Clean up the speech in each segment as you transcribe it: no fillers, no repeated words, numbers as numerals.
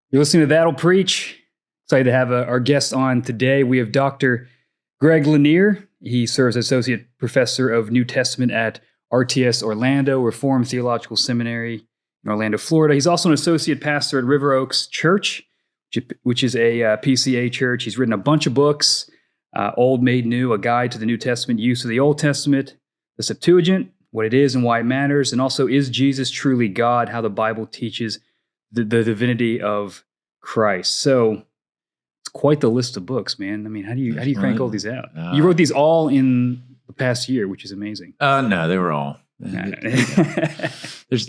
You're listening to That'll Preach. Excited to have our guest on today. We have Dr. Greg Lanier. He serves as Associate Professor of New Testament at RTS Orlando, Reformed Theological Seminary in Orlando, Florida. He's also an Associate Pastor at River Oaks Church, which is a PCA church. He's written a bunch of books, Old Made New, A Guide to the New Testament Use of the Old Testament, the Septuagint, What It Is and Why It Matters, and also Is Jesus Truly God? How the Bible Teaches the Divinity of Christ. So it's quite the list of books, man. I mean, how do you crank all these out? You wrote these all in the past year, which is amazing. No, they were all. There's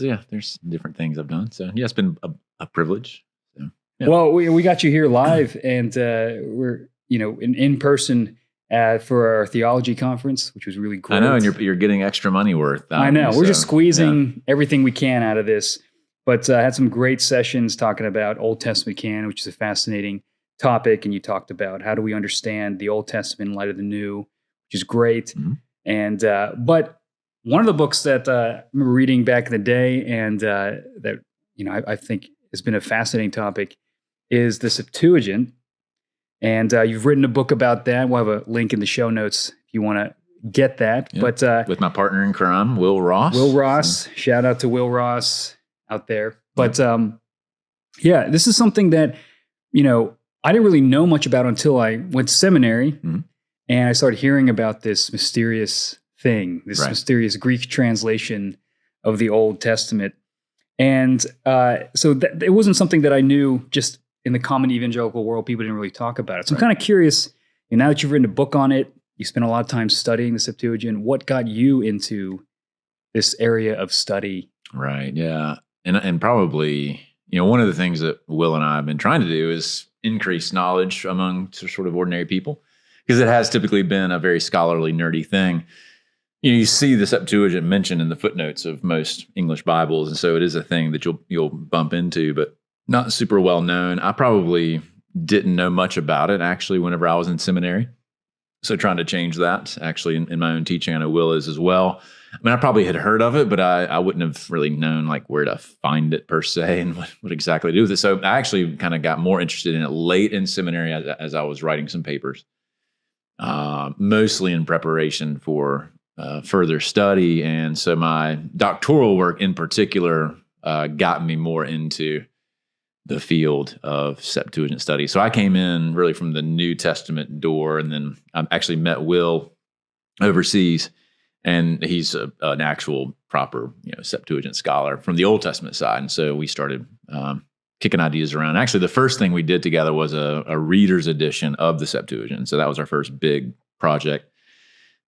different things I've done. So yeah, it's been a privilege. So, yeah. Well, we got you here live, and we're in person for our theology conference, which was really great. I know, and you're getting extra money worth. I know. We're just squeezing everything we can out of this. But I had some great sessions talking about Old Testament canon, which is a fascinating topic. And you talked about how do we understand the Old Testament in light of the New, which is great. Mm-hmm. And but one of the books that I remember reading back in the day, and that I think has been a fascinating topic, is the Septuagint. And you've written a book about that. We'll have a link in the show notes if you want to get that. Yeah. But with my partner in crime, Will Ross. Shout out to Will Ross out there. But this is something that, I didn't really know much about until I went to seminary, mm-hmm. and I started hearing about this mysterious thing, this mysterious Greek translation of the Old Testament. And so it wasn't something that I knew just in the common evangelical world. People didn't really talk about it. So I'm kind of curious, now that you've written a book on it, you spent a lot of time studying the Septuagint, what got you into this area of study? Right, yeah. And probably, one of the things that Will and I have been trying to do is increase knowledge among sort of ordinary people, because it has typically been a very scholarly, nerdy thing. You see the Septuagint mentioned in the footnotes of most English Bibles, and so it is a thing that you'll bump into, but not super well known. I probably didn't know much about it, actually, whenever I was in seminary. So trying to change that, actually, in my own teaching, I know Will is as well. I mean, I probably had heard of it, but I wouldn't have really known where to find it per se and what exactly to do with it. So I actually kind of got more interested in it late in seminary as I was writing some papers, mostly in preparation for further study. And so my doctoral work in particular got me more into the field of Septuagint study. So I came in really from the New Testament door, and then I actually met Will overseas, and he's an actual proper Septuagint scholar from the Old Testament side. And so we started kicking ideas around. Actually, the first thing we did together was a reader's edition of the Septuagint. So that was our first big project.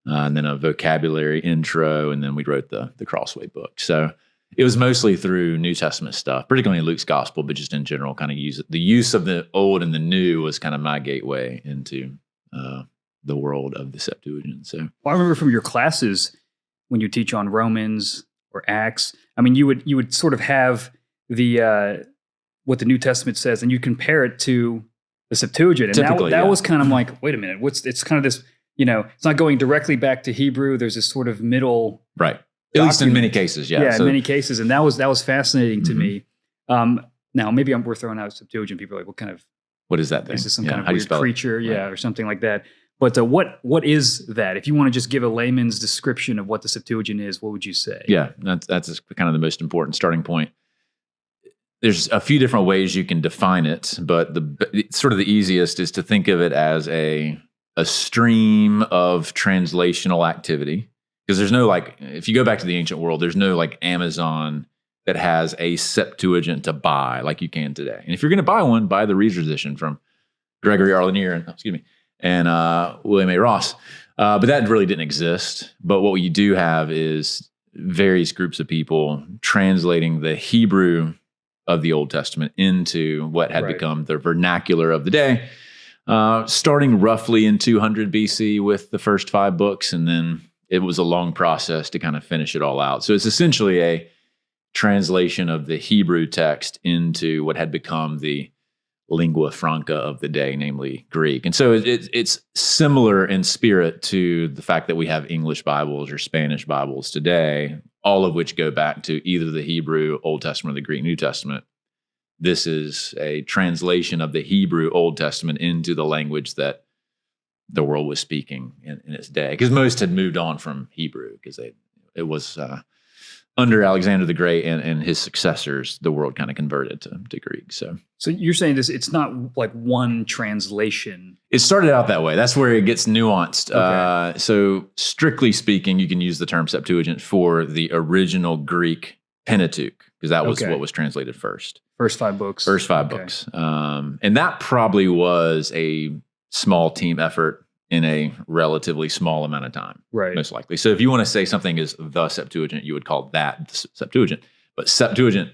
And then a vocabulary intro, and then we wrote the Crossway book. So it was mostly through New Testament stuff, particularly Luke's gospel, but just in general, kind of the use of the old and the new was kind of my gateway into the world of the Septuagint. So I remember from your classes when you teach on Romans or Acts, I mean, you would sort of have the what the New Testament says, and you compare it to the Septuagint, and that was kind of like, wait a minute, it's kind of this, it's not going directly back to Hebrew. There's this sort of middle, right? At least in many cases, yeah. Yeah, in many cases. And that was fascinating to me. Now, maybe we're throwing out Septuagint. People are like, what is that thing? Is this some kind of weird creature? Yeah, or something like that. But what is that? If you want to just give a layman's description of what the Septuagint is, what would you say? Yeah, that's kind of the most important starting point. There's a few different ways you can define it, but sort of the easiest is to think of it as a stream of translational activity. Because there's no if you go back to the ancient world, there's no Amazon that has a Septuagint to buy like you can today. And if you're going to buy one, buy the reader's edition from Gregory R. Lanier and William A. Ross. But that really didn't exist. But what you do have is various groups of people translating the Hebrew of the Old Testament into what had become the vernacular of the day, starting roughly in 200 BC with the first 5 books, and then it was a long process to kind of finish it all out. So it's essentially a translation of the Hebrew text into what had become the lingua franca of the day, namely Greek. And so it's similar in spirit to the fact that we have English Bibles or Spanish Bibles today, all of which go back to either the Hebrew Old Testament or the Greek New Testament. this is a translation of the Hebrew Old Testament into the language that the world was speaking in its day. Because most had moved on from Hebrew, because it was under Alexander the Great and his successors, the world kind of converted to Greek. So you're saying this, it's not like one translation. It started out that way. That's where it gets nuanced. Okay. So strictly speaking, you can use the term Septuagint for the original Greek Pentateuch, because that was what was translated first. First 5 books. First 5 books. And that probably was a small team effort in a relatively small amount of time, right? Most likely. So if you want to say something is the Septuagint, you would call that the Septuagint. But Septuagint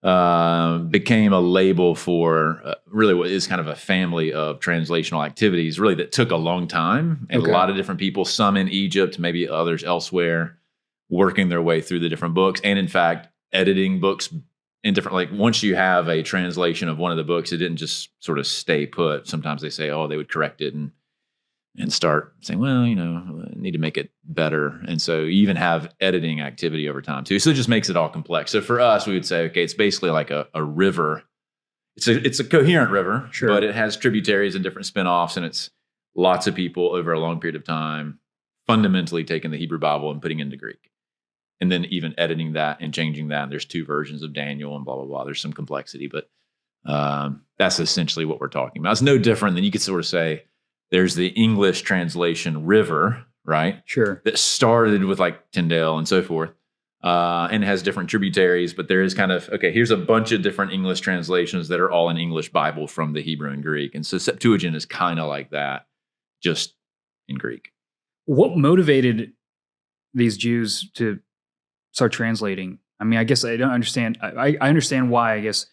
became a label for really what is kind of a family of translational activities, really, that took a long time, and a lot of different people, some in Egypt, maybe others elsewhere, working their way through the different books, and in fact, editing books in different, like once you have a translation of one of the books, it didn't just sort of stay put. Sometimes they say, they would correct it and start saying, well, need to make it better. And so you even have editing activity over time too. So it just makes it all complex. So for us, we would say, okay, it's basically like a river. It's a coherent river, but it has tributaries and different spinoffs, and it's lots of people over a long period of time fundamentally taking the Hebrew Bible and putting it into Greek. And then even editing that and changing that. And there's 2 versions of Daniel and blah, blah, blah. There's some complexity, but that's essentially what we're talking about. It's no different than you could sort of say, there's the English translation river, right? Sure. That started with like Tyndale and so forth, and has different tributaries, but there is kind of, here's a bunch of different English translations that are all in English Bible from the Hebrew and Greek. And so Septuagint is kind of like that, just in Greek. What motivated these Jews to start translating? I mean, I guess I don't understand. I understand why, I guess,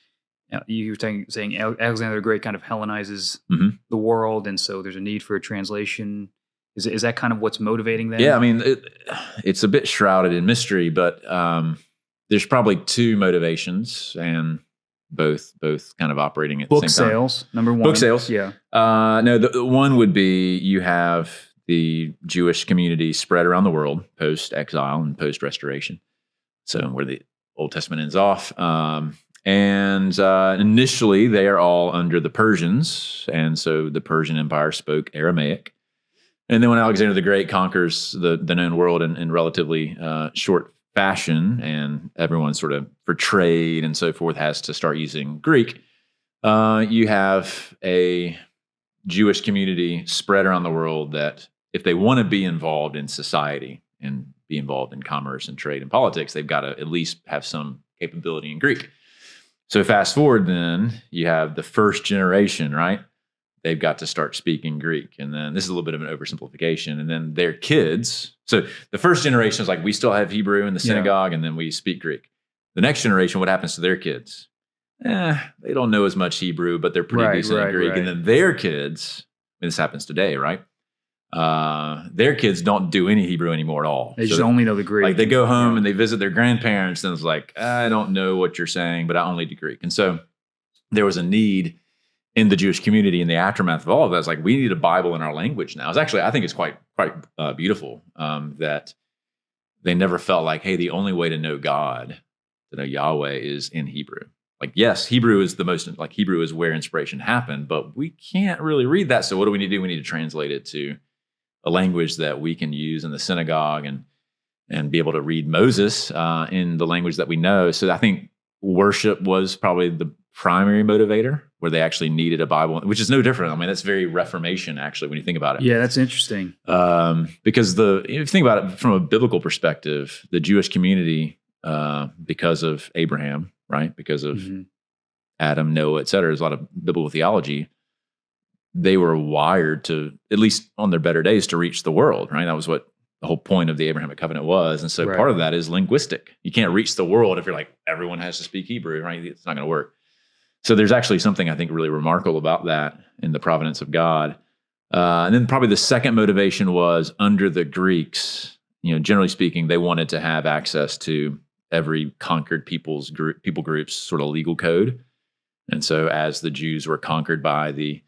you were saying Alexander the Great kind of Hellenizes the world, and so there's a need for a translation. Is that kind of what's motivating them? Yeah, I mean, it's a bit shrouded in mystery, but there's probably 2 motivations, and both kind of operating at the same time. Book sales, number 1. Book sales. Yeah. No, the one would be you have the Jewish community spread around the world post-exile and post-restoration. So where the Old Testament ends off. And initially, they are all under the Persians, and so the Persian Empire spoke Aramaic. And then when Alexander the Great conquers the known world in relatively short fashion, and everyone sort of, for trade and so forth, has to start using Greek, you have a Jewish community spread around the world that, if they want to be involved in society and be involved in commerce and trade and politics, they've got to at least have some capability in Greek. So fast forward, then you have the first generation, right? They've got to start speaking Greek. And then this is a little bit of an oversimplification. And then their kids. So the first generation is like, we still have Hebrew in the synagogue, and then we speak Greek. The next generation, what happens to their kids? They don't know as much Hebrew, but they're pretty decent in Greek. Right. And then their kids, and this happens today, right? Their kids don't do any Hebrew anymore at all. They just only know the Greek. Like they go home and they visit their grandparents, and it's like, I don't know what you're saying, but I only do Greek. And so there was a need in the Jewish community in the aftermath of all of that. It's like, we need a Bible in our language now. It's actually, I think it's quite beautiful that they never felt like, hey, the only way to know God, to know Yahweh, is in Hebrew. Like, yes, Hebrew is Hebrew is where inspiration happened, but we can't really read that. So what do we need to do? We need to translate it to a language that we can use in the synagogue and be able to read Moses in the language that we know. So I think worship was probably the primary motivator, where they actually needed a Bible, which is no different. I mean, that's very Reformation, actually, when you think about it. Yeah, that's interesting. Because if you think about it from a biblical perspective, the Jewish community, because of Abraham, right? Because of Adam, Noah, et cetera, there's a lot of biblical theology. They were wired to, at least on their better days, to reach the world, right? That was what the whole point of the Abrahamic covenant was. And so part of that is linguistic. You can't reach the world if you're like, everyone has to speak Hebrew, right? It's not going to work. So there's actually something I think really remarkable about that in the providence of God. And then probably the second motivation was, under the Greeks, generally speaking, they wanted to have access to every conquered people group's sort of legal code. And so as the Jews were conquered by the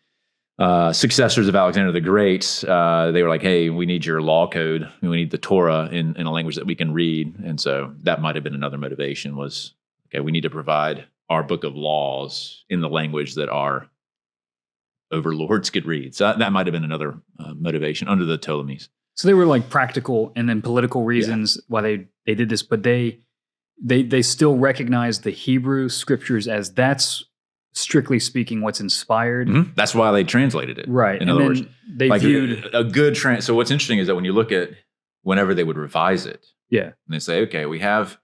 successors of Alexander the Great, they were like, hey, we need your law code. We need the Torah in a language that we can read. And so that might have been another motivation, was, okay, we need to provide our book of laws in the language that our overlords could read. So that might have been another motivation under the Ptolemies. So they were like practical and then political reasons why they did this, but they still recognized the Hebrew scriptures as that's strictly speaking what's inspired. Mm-hmm. That's why they translated it. Right. In other words, they viewed a good so what's interesting is that when you look at whenever they would revise it, and they say, okay, we have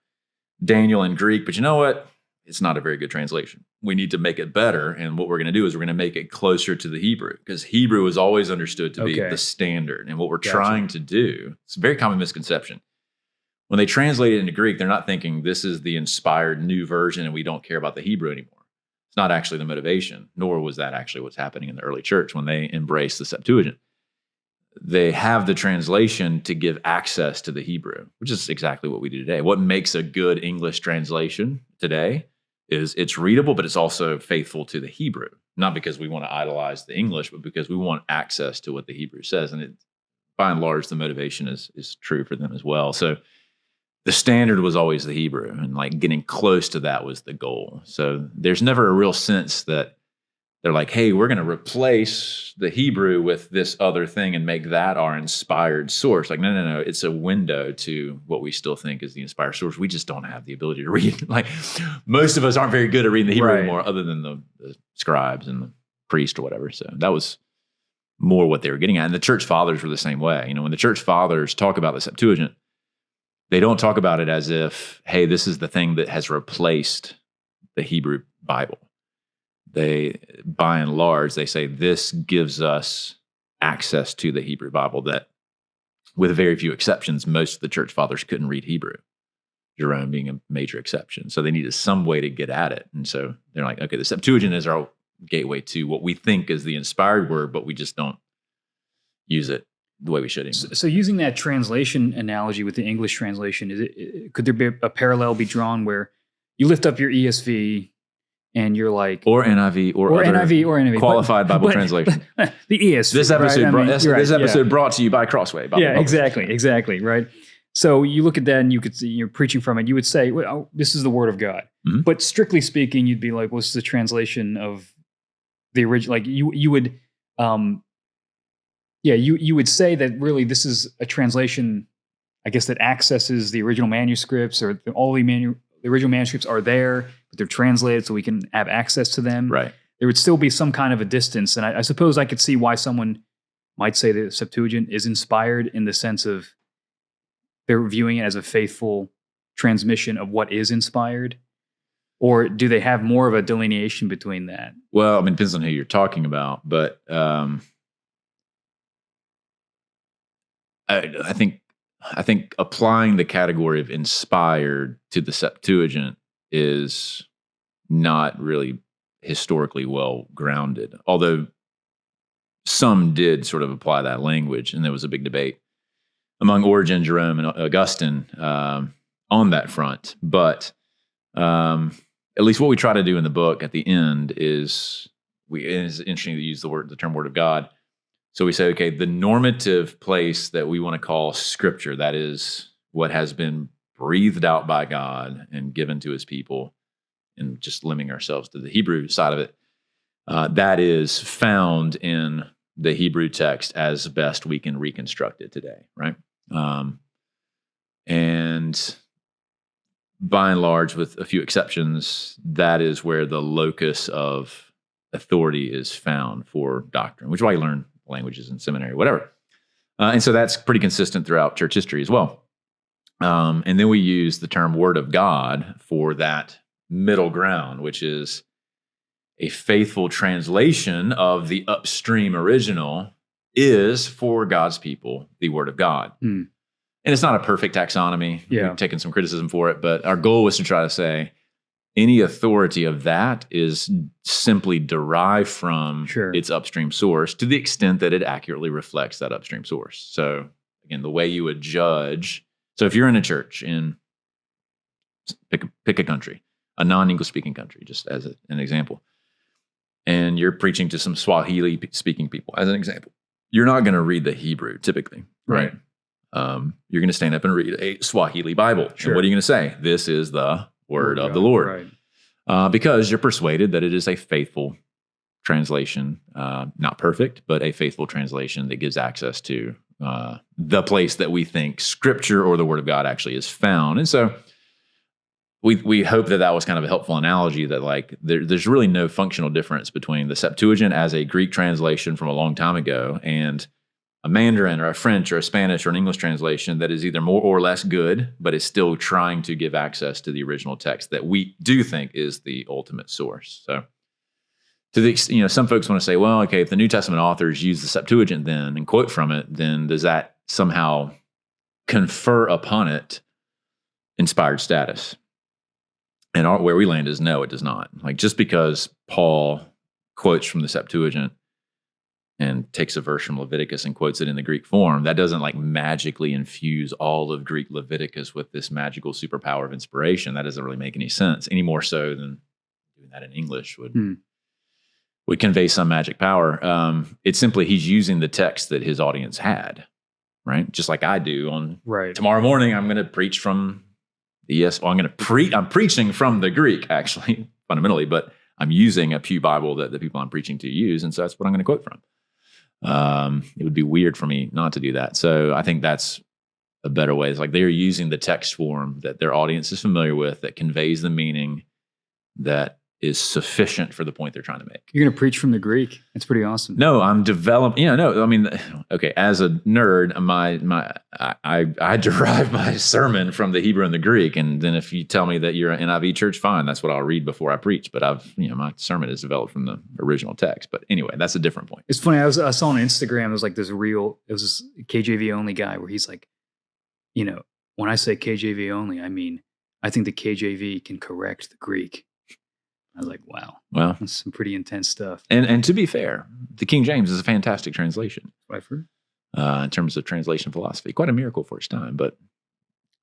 Daniel in Greek, but you know what? It's not a very good translation. We need to make it better. And what we're going to do is we're going to make it closer to the Hebrew, because Hebrew is always understood to be the standard. And what we're trying to do, it's a very common misconception. When they translate it into Greek, they're not thinking this is the inspired new version and we don't care about the Hebrew anymore. It's not actually the motivation, nor was that actually what's happening in the early church when they embraced the Septuagint. They have the translation to give access to the Hebrew, which is exactly what we do today. What makes a good English translation today is it's readable, but it's also faithful to the Hebrew. Not because we want to idolize the English, but because we want access to what the Hebrew says. And by and large, the motivation is true for them as well. So the standard was always the Hebrew, and like getting close to that was the goal. So there's never a real sense that they're like, hey, we're going to replace the Hebrew with this other thing and make that our inspired source. Like, no. It's a window to what we still think is the inspired source. We just don't have the ability to read. Like, most of us aren't very good at reading the Hebrew anymore, other than the scribes and the priest or whatever. So that was more what they were getting at. And the church fathers were the same way. You know, when the church fathers talk about the Septuagint, they don't talk about it as if, hey, this is the thing that has replaced the Hebrew Bible. They, by and large, they say this gives us access to the Hebrew Bible that, with very few exceptions, most of the church fathers couldn't read Hebrew, Jerome being a major exception. So they needed some way to get at it. And so they're like, okay, the Septuagint is our gateway to what we think is the inspired word, but we just don't use it the way we should. So using that translation analogy with the English translation, could there be a parallel be drawn where you lift up your ESV and you're like, or NIV or NIV qualified Bible translation, the ESV. This episode brought to you by Crossway. Exactly, right. So you look at that and you're preaching from it. You would say, well, this is the Word of God, but strictly speaking, you'd be like, well, this is a translation of the original. Like you would. You would say that really this is a translation, I guess, that accesses the original manuscripts, or all the original manuscripts are there, but they're translated so we can have access to them. Right. There would still be some kind of a distance. And I suppose I could see why someone might say the Septuagint is inspired in the sense of they're viewing it as a faithful transmission of what is inspired. Or do they have more of a delineation between that? Well, I mean, it depends on who you're talking about, but I think applying the category of inspired to the Septuagint is not really historically well grounded, although some did sort of apply that language, and there was a big debate among Origen, Jerome, and Augustine on that front. But at least what we try to do in the book at the end is, it's interesting to use the term Word of God. So we say, okay, the normative place that we want to call Scripture, that is what has been breathed out by God and given to His people, and just limiting ourselves to the Hebrew side of it, that is found in the Hebrew text as best we can reconstruct it today, right? And by and large, with a few exceptions, that is where the locus of authority is found for doctrine, which is why you learn languages in seminary, whatever. And so that's pretty consistent throughout church history as well. And then we use the term Word of God for that middle ground, which is a faithful translation of the upstream original is, for God's people, the Word of God. And it's not a perfect taxonomy. We've taken some criticism for it, but our goal was to try to say any authority of that is simply derived from its upstream source, to the extent that it accurately reflects that upstream source. So again, the way you would judge. So if you're in a church in, pick a country, a non-English speaking country, just as an example, and you're preaching to some Swahili speaking people, as an example, you're not going to read the Hebrew typically, right? You're going to stand up and read a Swahili Bible. And what are you going to say? This is the Word of the Lord. because you're persuaded that it is a faithful translation, not perfect, but a faithful translation that gives access to the place that we think Scripture or the Word of God actually is found. And so we hope that was kind of a helpful analogy, that like there's really no functional difference between the Septuagint as a Greek translation from a long time ago and a Mandarin or a French or a Spanish or an English translation that is either more or less good, but is still trying to give access to the original text that we do think is the ultimate source. So to the, some folks want to say, well, okay, if the New Testament authors use the Septuagint then and quote from it, then does that somehow confer upon it inspired status? And where we land is no, it does not. Like, just because Paul quotes from the Septuagint and takes a verse from Leviticus and quotes it in the Greek form, that doesn't like magically infuse all of Greek Leviticus with this magical superpower of inspiration. That doesn't really make any sense, any more so than doing that in English would convey some magic power. It's simply he's using the text that his audience had, right? Just like I do on tomorrow morning, I'm going to preach from the I'm preaching from the Greek, actually, fundamentally, but I'm using a pew Bible that the people I'm preaching to use, and so that's what I'm going to quote from. It would be weird for me not to do that. So I think that's a better way. It's like they're using the text form that their audience is familiar with, that conveys the meaning that is sufficient for the point they're trying to make. You're going to preach from the Greek. It's pretty awesome. No, I'm developing. No, I mean, okay. As a nerd, I derive my sermon from the Hebrew and the Greek, and then if you tell me that you're an NIV church, fine. That's what I'll read before I preach. But my sermon is developed from the original text. But anyway, that's a different point. It's funny. I saw on Instagram. It was like this KJV only guy where he's like, when I say KJV only, I mean I think the KJV can correct the Greek. I was like, wow. Well, that's some pretty intense stuff. And to be fair, the King James is a fantastic translation. I've heard. In terms of translation philosophy. Quite a miracle for its time, but...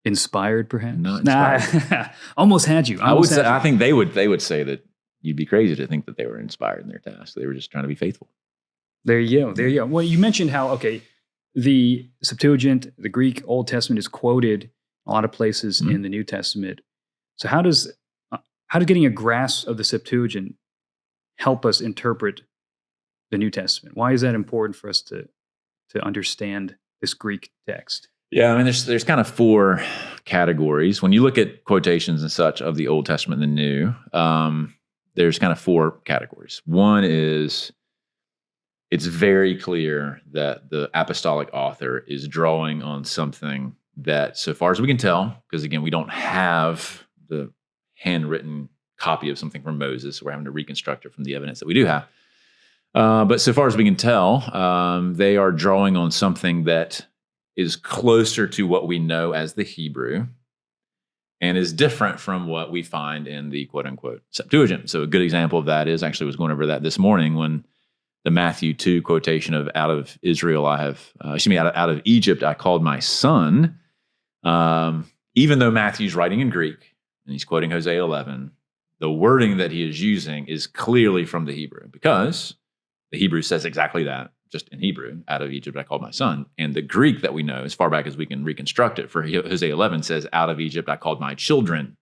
Inspired, perhaps? Not inspired. Nah, almost had you. I think they would say that you'd be crazy to think that they were inspired in their task. They were just trying to be faithful. There you go. Well, you mentioned how, the Septuagint, the Greek Old Testament, is quoted in a lot of places in the New Testament. So how does getting a grasp of the Septuagint help us interpret the New Testament? Why is that important for us to understand this Greek text? Yeah, I mean, there's kind of four categories. When you look at quotations and such of the Old Testament and the New, there's kind of four categories. One is it's very clear that the apostolic author is drawing on something that, so far as we can tell, because again, we don't have the handwritten copy of something from Moses. We're having to reconstruct it from the evidence that we do have. But so far as we can tell, they are drawing on something that is closer to what we know as the Hebrew and is different from what we find in the quote-unquote Septuagint. So a good example of that is, actually was going over that this morning when the Matthew 2 quotation of out of Israel out of Egypt I called my son, even though Matthew's writing in Greek, and he's quoting Hosea 11, the wording that he is using is clearly from the Hebrew, because the Hebrew says exactly that, just in Hebrew, out of Egypt I called my son. And the Greek that we know, as far back as we can reconstruct it, for Hosea 11 says, out of Egypt I called my children,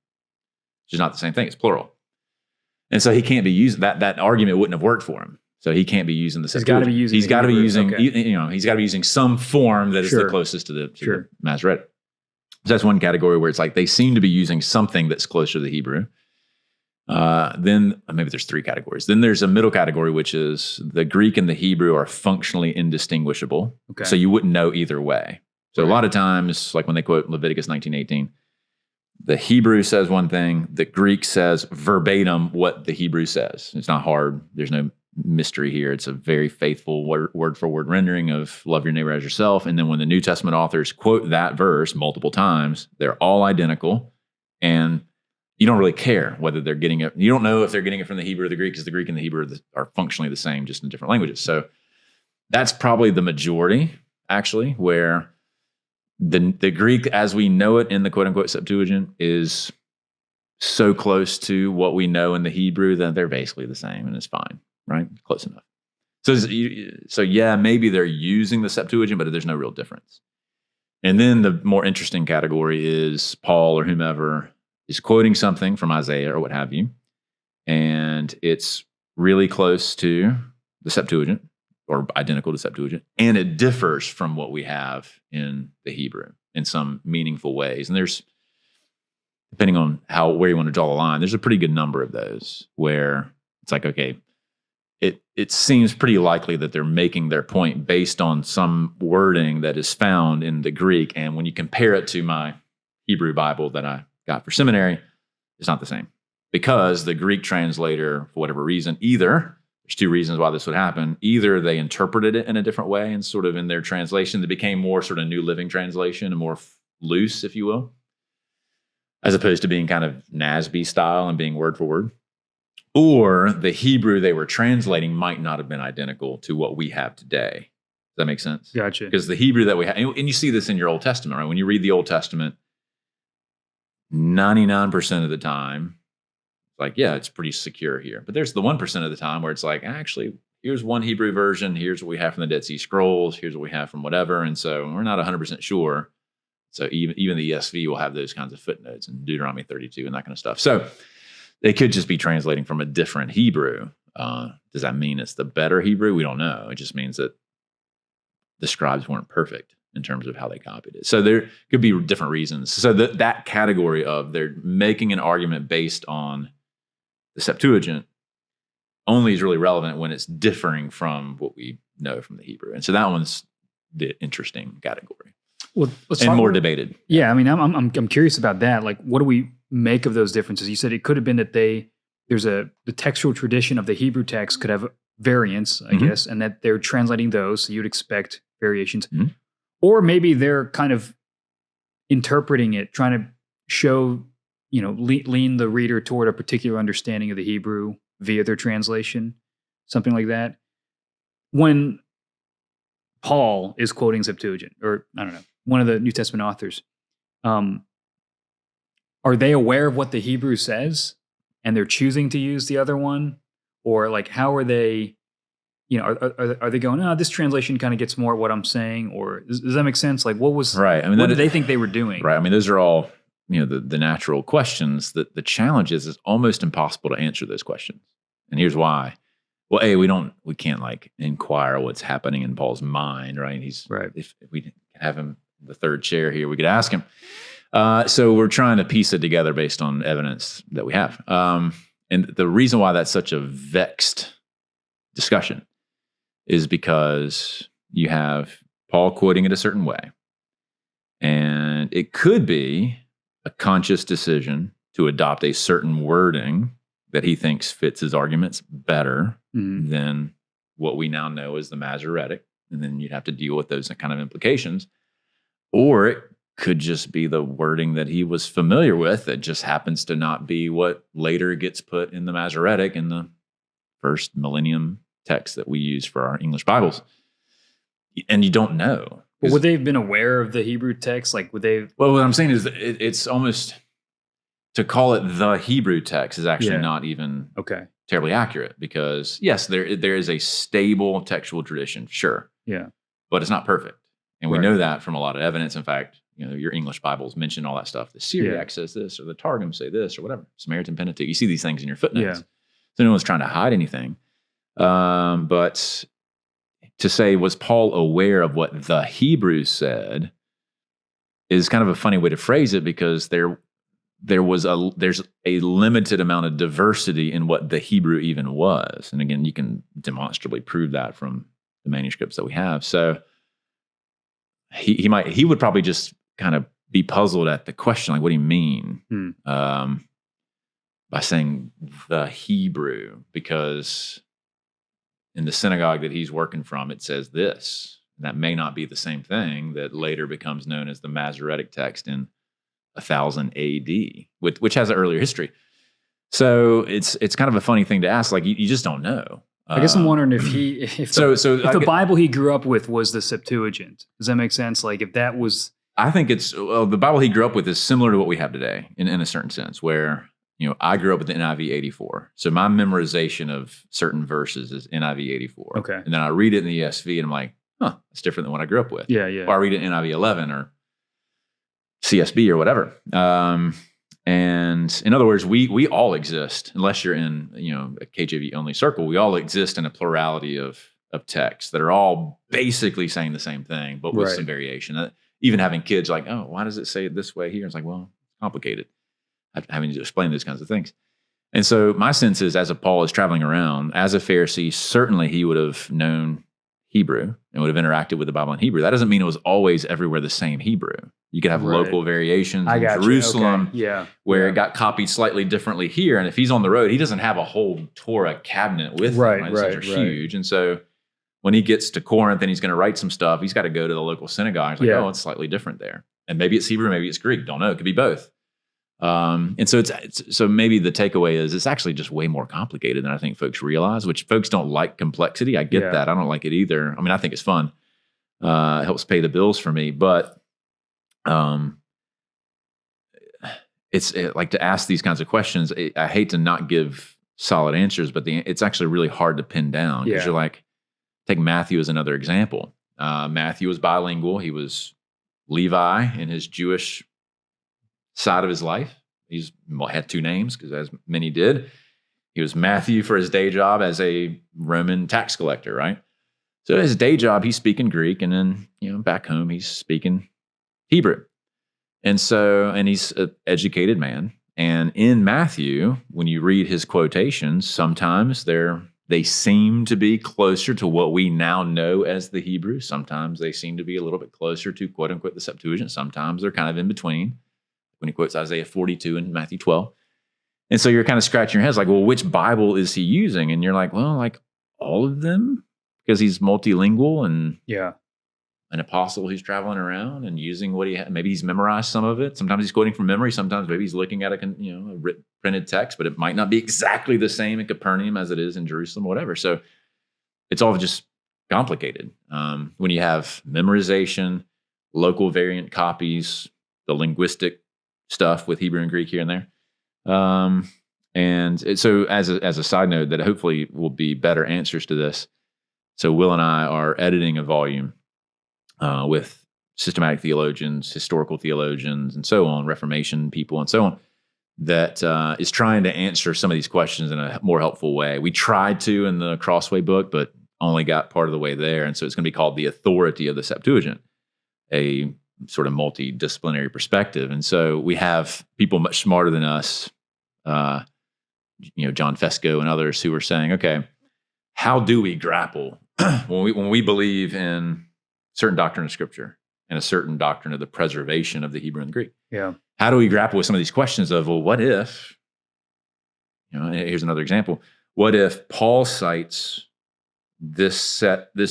which is not the same thing, it's plural. And so he can't be using, that argument wouldn't have worked for him. So he can't be using the Septuagint. He's got to be using some form that is the closest to the Masoretic. So that's one category where it's like they seem to be using something that's closer to the Hebrew. Then maybe there's three categories. Then there's a middle category, which is the Greek and the Hebrew are functionally indistinguishable. Okay. So you wouldn't know either way. So a lot of times, like when they quote Leviticus 19:18, the Hebrew says one thing, the Greek says verbatim what the Hebrew says. It's not hard. There's no mystery here. It's a very faithful word for word rendering of love your neighbor as yourself. And then when the New Testament authors quote that verse multiple times, they're all identical. And you don't really care whether they're getting it. You don't know if they're getting it from the Hebrew or the Greek, because the Greek and the Hebrew are functionally the same, just in different languages. So that's probably the majority, actually, where the Greek as we know it in the quote-unquote Septuagint is so close to what we know in the Hebrew that they're basically the same, and it's fine, right? Close enough. So yeah, maybe they're using the Septuagint, but there's no real difference. And then the more interesting category is Paul or whomever is quoting something from Isaiah or what have you, and it's really close to the Septuagint, or identical to Septuagint, and it differs from what we have in the Hebrew in some meaningful ways. And there's, depending on where you want to draw the line, there's a pretty good number of those where it's like, okay, it seems pretty likely that they're making their point based on some wording that is found in the Greek. And when you compare it to my Hebrew Bible that I got for seminary, it's not the same. Because the Greek translator, for whatever reason, either, there's two reasons why this would happen, either they interpreted it in a different way and sort of in their translation, that became more sort of New Living Translation and more loose, if you will, as opposed to being kind of NASB style and being word for word. Or the Hebrew they were translating might not have been identical to what we have today. Does that make sense? Gotcha. Because the Hebrew that we have, and you see this in your Old Testament, right? When you read the Old Testament, 99% of the time, like, yeah, it's pretty secure here. But there's the 1% of the time where it's like, actually, here's one Hebrew version. Here's what we have from the Dead Sea Scrolls. Here's what we have from whatever. And so we're not 100% sure. So even the ESV will have those kinds of footnotes in Deuteronomy 32 and that kind of stuff. So they could just be translating from a different Hebrew. Does that mean it's the better Hebrew? We don't know. It just means that the scribes weren't perfect in terms of how they copied it. So there could be different reasons. So that category of they're making an argument based on the Septuagint only is really relevant when it's differing from what we know from the Hebrew. And so that one's the interesting category. Well, and more debated. Yeah, I mean, I'm curious about that. Like, what do we make of those differences? You said it could have been that the textual tradition of the Hebrew text could have variants, I guess, and that they're translating those, so you'd expect variations. Mm-hmm. Or maybe they're kind of interpreting it, trying to show, lean the reader toward a particular understanding of the Hebrew via their translation, something like that. When Paul is quoting Septuagint, or I don't know, one of the New Testament authors, are they aware of what the Hebrew says and they're choosing to use the other one? Or like, how are they, are they going, this translation kind of gets more at what I'm saying? Or does that make sense? Like, what was, right? I mean, what did they think they were doing? Right. I mean, those are all, the natural questions. That the challenge is it's almost impossible to answer those questions. And here's why. Well, we can't like inquire what's happening in Paul's mind, right? If we can have him the third chair here, we could ask him. So we're trying to piece it together based on evidence that we have. And the reason why that's such a vexed discussion is because you have Paul quoting it a certain way. And it could be a conscious decision to adopt a certain wording that he thinks fits his arguments better than what we now know as the Masoretic. And then you'd have to deal with those kind of implications. Or it could just be the wording that he was familiar with that just happens to not be what later gets put in the Masoretic in the first millennium text that we use for our English Bibles. And you don't know. But would they have been aware of the Hebrew text? Like, would they? Well, what I'm saying is that it's almost, to call it the Hebrew text is actually not even terribly accurate, because yes, there is a stable textual tradition, sure. Yeah. But it's not perfect. And we know that from a lot of evidence. In fact, your English Bibles mention all that stuff. The Sirach says this, or the Targum say this, or whatever. Samaritan Pentateuch. You see these things in your footnotes. So no one's trying to hide anything. But to say, was Paul aware of what the Hebrew said, is kind of a funny way to phrase it, because there's a limited amount of diversity in what the Hebrew even was. And again, you can demonstrably prove that from the manuscripts that we have. So he would probably just kind of be puzzled at the question, like, what do you mean by saying the Hebrew? Because in the synagogue that he's working from, it says this. That may not be the same thing that later becomes known as the Masoretic text in 1000 AD, which has an earlier history. So it's kind of a funny thing to ask. Like, you just don't know. I guess I'm wondering if the Bible he grew up with was the Septuagint. Does that make sense? Like, if that was, I think the Bible he grew up with is similar to what we have today in a certain sense, where I grew up with the NIV 84, so my memorization of certain verses is NIV 84. Okay, and then I read it in the ESV, and I'm like, it's different than what I grew up with. Yeah. Or I read it in NIV 11 or CSB or whatever. And in other words, we all exist, unless you're in a KJV only circle. We all exist in a plurality of texts that are all basically saying the same thing, but with some variation. Even having kids like, oh, why does it say it this way here? It's like, well, it's complicated. Having to explain those kinds of things. And so my sense is, as Paul is traveling around, as a Pharisee, certainly he would have known Hebrew and would have interacted with the Bible in Hebrew. That doesn't mean it was always everywhere the same Hebrew. You could have local variations in Jerusalem where it got copied slightly differently here. And if he's on the road, he doesn't have a whole Torah cabinet with him. Right? Those are huge. And so when he gets to Corinth and he's going to write some stuff, he's got to go to the local synagogue. It's like, oh, it's slightly different there. And maybe it's Hebrew, maybe it's Greek. Don't know. It could be both. And so so maybe the takeaway is it's actually just way more complicated than I think folks realize, which folks don't like complexity. I get that. I don't like it either. I mean, I think it's fun. It helps pay the bills for me, but it's like to ask these kinds of questions. I hate to not give solid answers, but it's actually really hard to pin down because you're like, take Matthew as another example. Matthew was bilingual. He was Levi in his Jewish side of his life. He's had two names because as many did. He was Matthew for his day job as a Roman tax collector, right? So his day job, he's speaking Greek, and then back home he's speaking Hebrew. And he's an educated man. And in Matthew, when you read his quotations, sometimes they seem to be closer to what we now know as the Hebrew. Sometimes they seem to be a little bit closer to quote unquote the Septuagint. Sometimes they're kind of in between. When he quotes Isaiah 42 and Matthew 12. And so you're kind of scratching your heads like, well, which Bible is he using? And you're like, well, like all of them, because he's multilingual and an apostle who's traveling around and using what he had. Maybe he's memorized some of it. Sometimes he's quoting from memory. Sometimes maybe he's looking at a printed text, but it might not be exactly the same in Capernaum as it is in Jerusalem, or whatever. So it's all just complicated. When you have memorization, local variant copies, the linguistic stuff with Hebrew and Greek here and there. So as a side note that hopefully will be better answers to this. So Will and I are editing a volume with systematic theologians, historical theologians, and so on, Reformation people and so on, that is trying to answer some of these questions in a more helpful way. We tried to in the Crossway book, but only got part of the way there. And so it's going to be called The Authority of the Septuagint, a sort of multidisciplinary perspective. And so we have people much smarter than us, John Fesco and others, who are saying, okay, how do we grapple when we believe in certain doctrine of Scripture and a certain doctrine of the preservation of the Hebrew and the Greek? Yeah. How do we grapple with some of these questions of, well, what if, here's another example. What if Paul cites this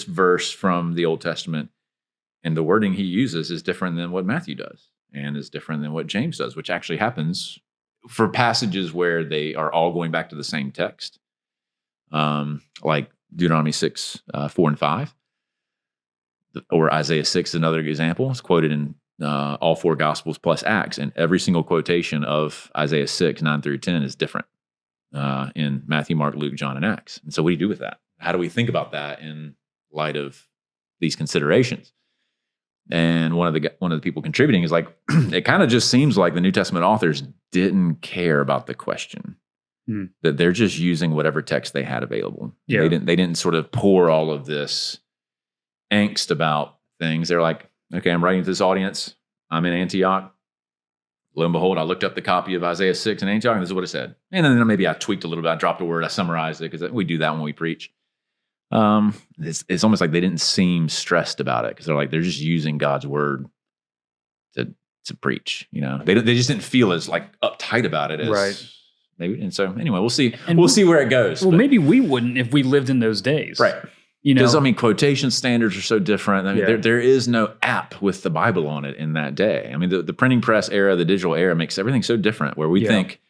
verse from the Old Testament, and the wording he uses is different than what Matthew does and is different than what James does, which actually happens for passages where they are all going back to the same text, like Deuteronomy 6, 4 and 5, or Isaiah 6 is another example. It's quoted in all four Gospels plus Acts, and every single quotation of Isaiah 6, 9 through 10 is different in Matthew, Mark, Luke, John, and Acts. And so what do you do with that? How do we think about that in light of these considerations? And one of the people contributing is like, it kind of just seems like the New Testament authors didn't care about the question, that they're just using whatever text they had available. Yeah. They didn't sort of pour all of this angst about things. They're like, okay, I'm writing to this audience. I'm in Antioch. Lo and behold, I looked up the copy of Isaiah 6 in Antioch, and this is what it said. And then maybe I tweaked a little bit. I dropped a word. I summarized it, because we do that when we preach. It's almost like they didn't seem stressed about it, because they're just using God's word to preach. They just didn't feel as like uptight about it as maybe. And so anyway, we'll see. And we'll see where it goes. Well, maybe we wouldn't if we lived in those days, right? Because quotation standards are so different. There is no app with the Bible on it in that day. The printing press era, the digital era, makes everything so different. Where we think,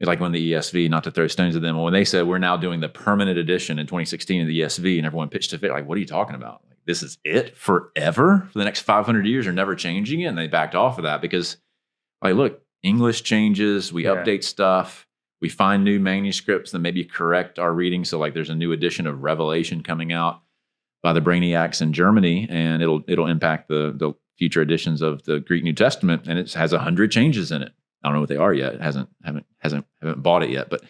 like when the ESV, not to throw stones at them, when they said we're now doing the permanent edition in 2016 of the ESV, and everyone pitched a fit, like, what are you talking about? Like, this is it forever for the next 500 years, or never changing it? And they backed off of that because, like, look, English changes, we update stuff. We find new manuscripts that maybe correct our reading. So like there's a new edition of Revelation coming out by the Brainiacs in Germany, and it'll impact the future editions of the Greek New Testament, and it has 100 changes in it. I don't know what they are yet. Haven't bought it yet. But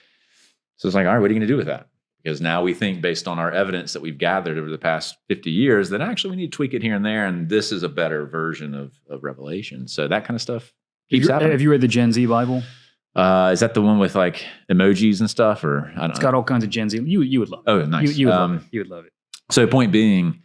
so it's like, all right, what are you going to do with that? Because now we think, based on our evidence that we've gathered over the past 50 years, that actually we need to tweak it here and there, and this is a better version of Revelation. So that kind of stuff keeps happening. Have you read the Gen Z Bible? Is that the one with like emojis and stuff, or I don't know? It's got all kinds of Gen Z. You would love it. Oh, nice. You would love it. You would love it. So point being,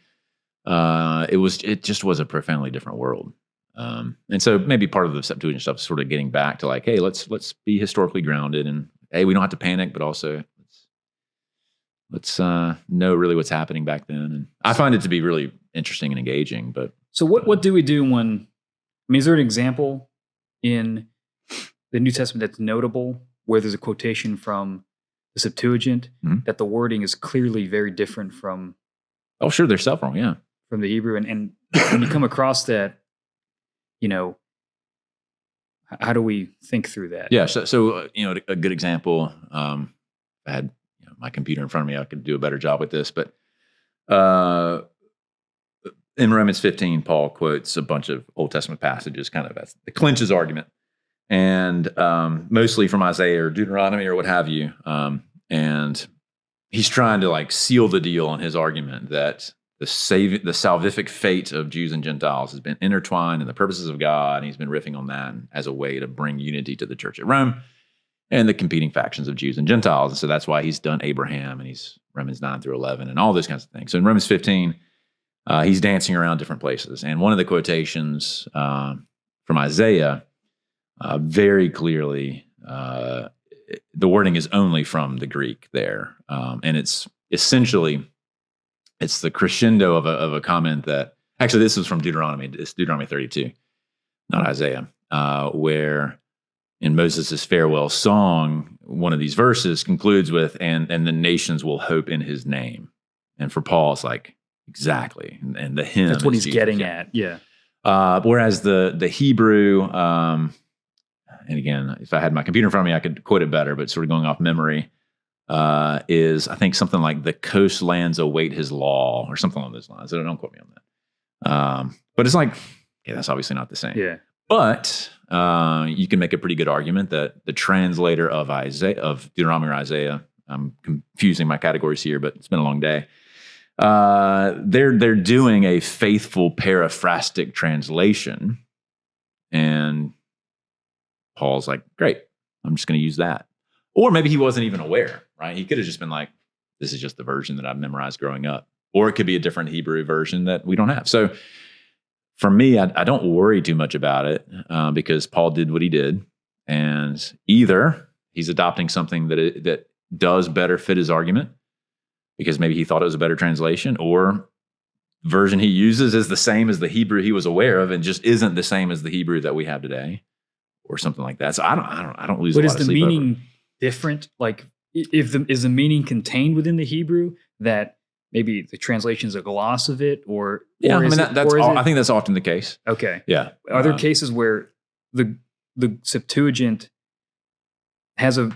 it just was a profoundly different world. And so maybe part of the Septuagint stuff is sort of getting back to like, hey, let's be historically grounded, and hey, we don't have to panic, but also let's know really what's happening back then. And I find it to be really interesting and engaging. But so what do we do when? I mean, is there an example in the New Testament that's notable where there's a quotation from the Septuagint that the wording is clearly very different from? Oh, sure, there's several, yeah, from the Hebrew, and when you come across that, how do we think through that? Yeah, so a good example. I had my computer in front of me. I could do a better job with this, but in Romans 15, Paul quotes a bunch of Old Testament passages, kind of as it clinches argument, and mostly from Isaiah or Deuteronomy or what have you. And he's trying to like seal the deal on his argument that the salvific fate of Jews and Gentiles has been intertwined in the purposes of God, and he's been riffing on that as a way to bring unity to the church at Rome and the competing factions of Jews and Gentiles. And so that's why he's done Abraham, and he's Romans 9 through 11 and all those kinds of things. So in Romans 15, he's dancing around different places. And one of the quotations from Isaiah, very clearly, the wording is only from the Greek there. And it's essentially, it's the crescendo of a comment that, actually this is from Deuteronomy. It's Deuteronomy 32, not Isaiah, where in Moses' farewell song, one of these verses concludes with, and the nations will hope in his name. And for Paul, it's like, exactly. And the hymn. That's what he's getting at. Yeah. Whereas the Hebrew, and again, if I had my computer in front of me, I could quote it better, but sort of going off memory, is I think something like the coastlands await his law or something along those lines. So don't quote me on that. But it's like, yeah, that's obviously not the same. Yeah. But you can make a pretty good argument that the translator of Deuteronomy or Isaiah, I'm confusing my categories here, but it's been a long day. They're doing a faithful paraphrastic translation, and Paul's like, great, I'm just going to use that. Or maybe he wasn't even aware, right? He could have just been like, this is just the version that I've memorized growing up. Or it could be a different Hebrew version that we don't have. So for me, I don't worry too much about it because Paul did what he did. And either he's adopting something that does better fit his argument because maybe he thought it was a better translation, or version he uses is the same as the Hebrew he was aware of and just isn't the same as the Hebrew that we have today, or something like that. So I don't lose. But a lot of sleep over it. Is the meaning different? Like, is the meaning contained within the Hebrew that maybe the translation is a gloss of it, or yeah? Or I mean, I think that's often the case. Okay. Yeah. Are there cases where the Septuagint has a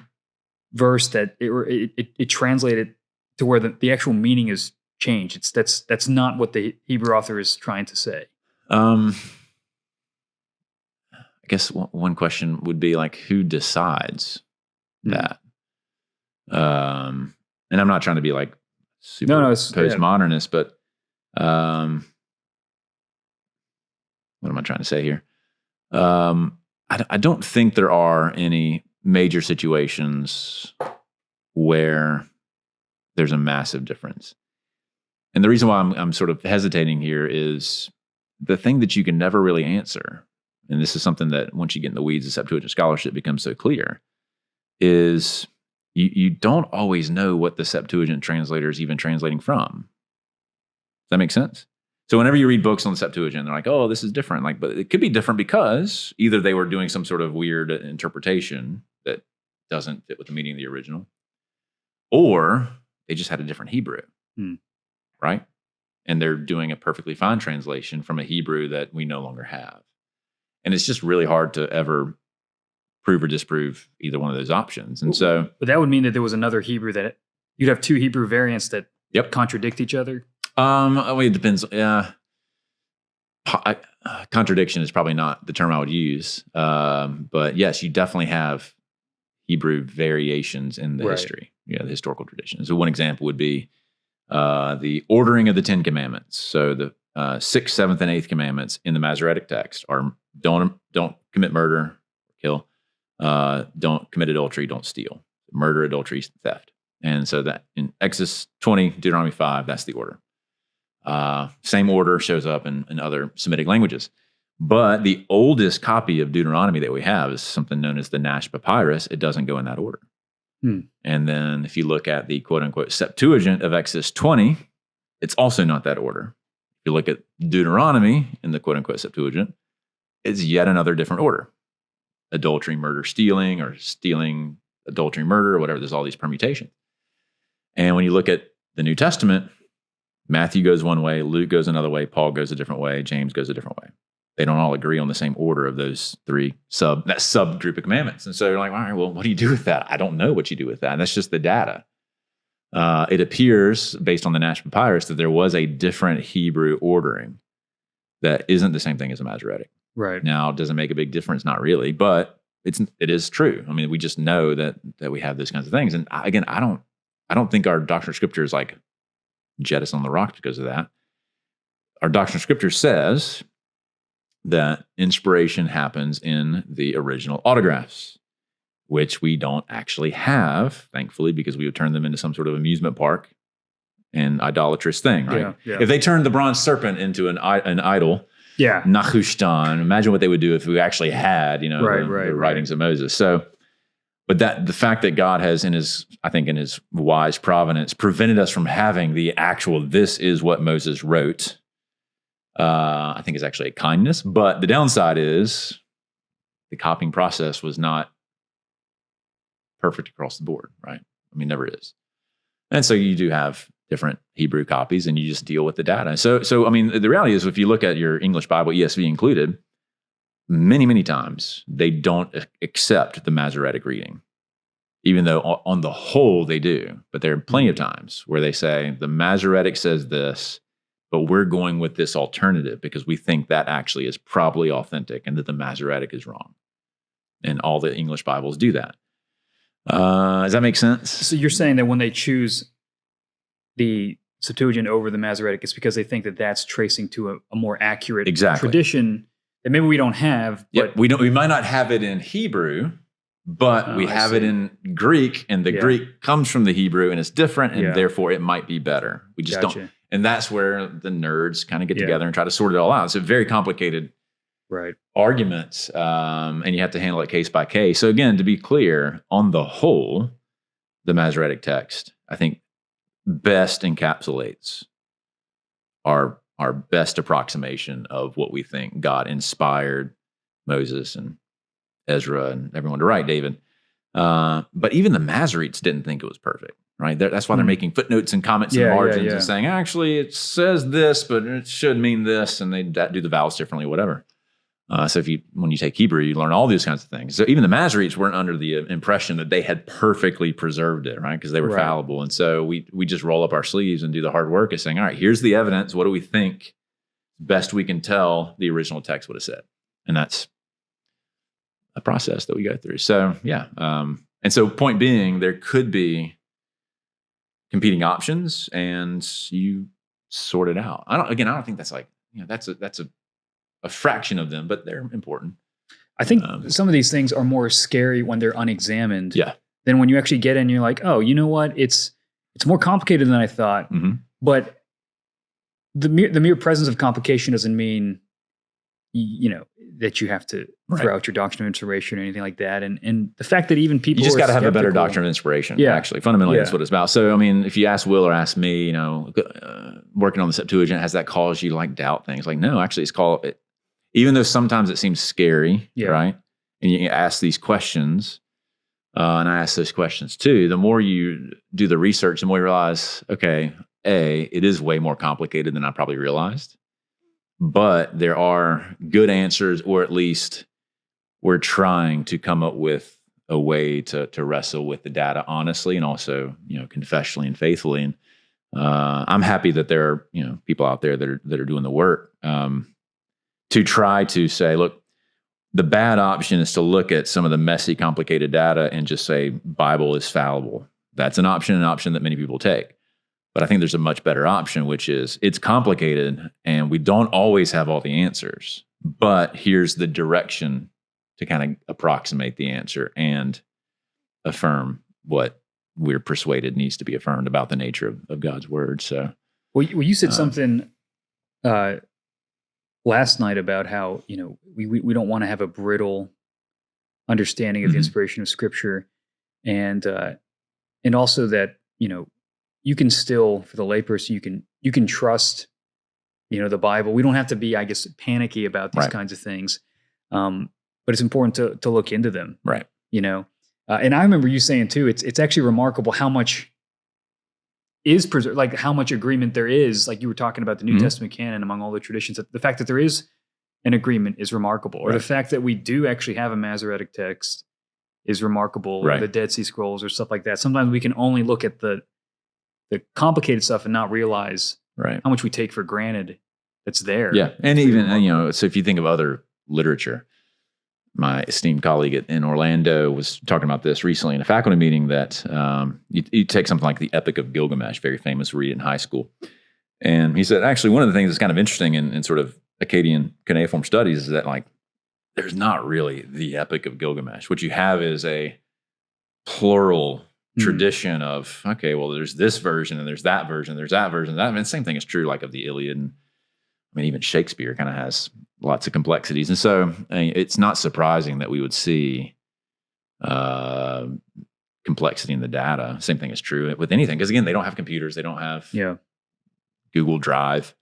verse that it translated to where the actual meaning is changed? That's not what the Hebrew author is trying to say. I guess one question would be like, who decides that? And I'm not trying to be like super postmodernist, but what am I trying to say here? I don't think there are any major situations where there's a massive difference. And the reason why I'm sort of hesitating here is the thing that you can never really answer, and this is something that once you get in the weeds of Septuagint scholarship becomes so clear, is you don't always know what the Septuagint translator is even translating from. Does that make sense? So whenever you read books on the Septuagint, they're like, oh, this is different. Like, but it could be different because either they were doing some sort of weird interpretation that doesn't fit with the meaning of the original, or they just had a different Hebrew, right? And they're doing a perfectly fine translation from a Hebrew that we no longer have. And it's just really hard to ever prove or disprove either one of those options. And so, but that would mean that there was another Hebrew that you'd have two Hebrew variants that contradict each other. Well, it depends. Yeah, contradiction is probably not the term I would use, but yes, you definitely have Hebrew variations in the history, the historical tradition. So one example would be the ordering of the 10 Commandments. So the 6th, 7th, and 8th commandments in the Masoretic text are don't commit murder, kill, don't commit adultery, don't steal, murder, adultery, theft. And so that in Exodus 20, Deuteronomy 5, that's the order. Same order shows up in other Semitic languages. But the oldest copy of Deuteronomy that we have is something known as the Nash Papyrus. It doesn't go in that order. And then if you look at the quote-unquote Septuagint of Exodus 20, it's also not that order. If you look at Deuteronomy in the quote-unquote Septuagint, it's yet another different order. Adultery, murder, stealing, or stealing, adultery, murder, or whatever. There's all these permutations. And when you look at the New Testament, Matthew goes one way, Luke goes another way, Paul goes a different way, James goes a different way. They don't all agree on the same order of those three subgroup of commandments. And so you're like, all right, well, what do you do with that? I don't know what you do with that. And that's just the data. It appears, based on the Nash Papyrus, that there was a different Hebrew ordering that isn't the same thing as a Masoretic. Right. Now, does it make a big difference? Not really, but it is true. I mean, we just know that we have those kinds of things. And again, I don't think our doctrine of Scripture is like jettison on the rock because of that. Our doctrine of Scripture says that inspiration happens in the original autographs, which we don't actually have, thankfully, because we would turn them into some sort of amusement park and idolatrous thing, right? Yeah. If they turned the bronze serpent into an idol, Nehushtan, imagine what they would do if we actually had, the writings of Moses. So, but the fact that God has, in his wise providence, prevented us from having the actual, this is what Moses wrote, I think is actually a kindness. But the downside is the copying process was not perfect across the board, right? I mean, never is. And so you do have different Hebrew copies and you just deal with the data. So I mean, the reality is if you look at your English Bible, ESV included, many, many times they don't accept the Masoretic reading, even though on the whole they do. But there are plenty of times where they say the Masoretic says this, but we're going with this alternative because we think that actually is probably authentic and that the Masoretic is wrong. And all the English Bibles do that. Does that make sense? So you're saying that when they choose the Septuagint over the Masoretic, it's because they think that that's tracing to a more accurate tradition that maybe we don't have. But we might not have it in Hebrew, but we have it in Greek, and the Greek comes from the Hebrew, and it's different, and therefore it might be better. We just don't. And that's where the nerds kind of get together and try to sort it all out. It's a very complicated argument, and you have to handle it case by case. So again, to be clear, on the whole, the Masoretic text, I think, best encapsulates our best approximation of what we think God inspired Moses and Ezra and everyone to write, David. But even the Masoretes didn't think it was perfect, right? That's why they're making footnotes and comments and margins and saying, actually, it says this, but it should mean this, and they do the vowels differently, whatever. So when you take Hebrew, you learn all these kinds of things. So even the Masoretes weren't under the impression that they had perfectly preserved it, right? Because they were fallible. And so we just roll up our sleeves and do the hard work of saying, all right, here's the evidence. What do we think best we can tell the original text would have said? And that's a process that we go through. So and so point being, there could be competing options and you sort it out. I don't think that's like, that's a fraction of them, but they're important. I think some of these things are more scary when they're unexamined than when you actually get in and you're like, oh, you know what? It's more complicated than I thought. Mm-hmm. But the mere presence of complication doesn't mean, that you have to throw out your doctrine of inspiration or anything like that. And the fact that even people, you just got to have a better doctrine of inspiration. Actually, fundamentally, that's what it's about. So, I mean, if you ask Will or ask me, working on the Septuagint, has that caused you to like doubt things? Like, no, actually, it's called it. Even though sometimes it seems scary, right? And you ask these questions, and I ask those questions too. The more you do the research, the more you realize, okay, it is way more complicated than I probably realized. But there are good answers, or at least we're trying to come up with a way to wrestle with the data honestly and also, confessionally and faithfully. And I'm happy that there are, people out there that are doing the work. to try to say, look, the bad option is to look at some of the messy, complicated data and just say Bible is fallible. That's an option that many people take. But I think there's a much better option, which is it's complicated and we don't always have all the answers, but here's the direction to kind of approximate the answer and affirm what we're persuaded needs to be affirmed about the nature of God's word. So, well, you said something last night about how, we don't want to have a brittle understanding of the inspiration of Scripture, and also that, you can still, for the layperson, you can trust, the Bible. We don't have to be, I guess, panicky about these kinds of things, but it's important to look into them, right? And I remember you saying too, it's actually remarkable how much is preserved, like how much agreement there is. Like you were talking about the New Testament canon among all the traditions. The fact that there is an agreement is remarkable, or the fact that we do actually have a Masoretic text is remarkable, or the Dead Sea Scrolls or stuff like that. Sometimes we can only look at the complicated stuff and not realize how much we take for granted that's there. Yeah, and even so if you think of other literature. My esteemed colleague in Orlando was talking about this recently in a faculty meeting that you take something like the Epic of Gilgamesh, very famous, read it in high school. And he said, actually, one of the things that's kind of interesting in sort of Akkadian cuneiform studies is that, like, there's not really the Epic of Gilgamesh. What you have is a plural tradition of, okay, well, there's this version and there's that version, there's that version. That, I mean, the same thing is true like of the Iliad. And I mean, even Shakespeare kind of has lots of complexities. And so it's not surprising that we would see complexity in the data. Same thing is true with anything. Because again, they don't have computers. They don't have Google Drive.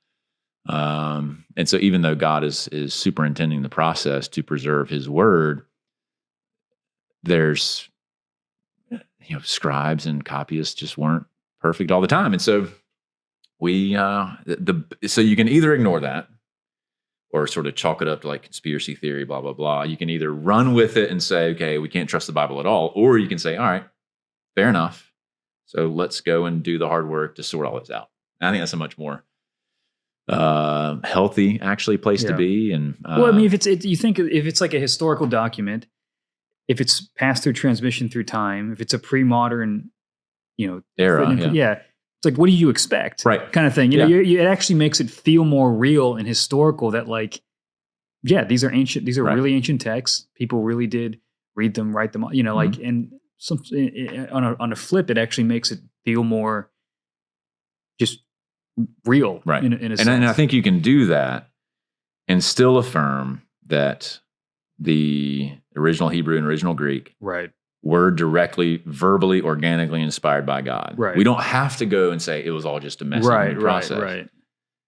And so even though God is superintending the process to preserve his word, there's, scribes and copyists just weren't perfect all the time. And so so you can either ignore that or sort of chalk it up to like conspiracy theory, blah, blah, blah. You can either run with it and say, okay, we can't trust the Bible at all. Or you can say, all right, fair enough. So let's go and do the hard work to sort all this out. And I think that's a much more healthy, actually, place to be. And well, I mean, if it's like a historical document, if it's passed through transmission through time, if it's a pre-modern, era, it's like, what do you expect? Right. Kind of thing. It actually makes it feel more real and historical that, like, these are ancient, these are really ancient texts. People really did read them, write them, like, and on a flip, it actually makes it feel more just real. Right. In a sense. And I think you can do that and still affirm that the original Hebrew and original Greek were directly, verbally, organically inspired by God. Right. We don't have to go and say it was all just a messy process. Right.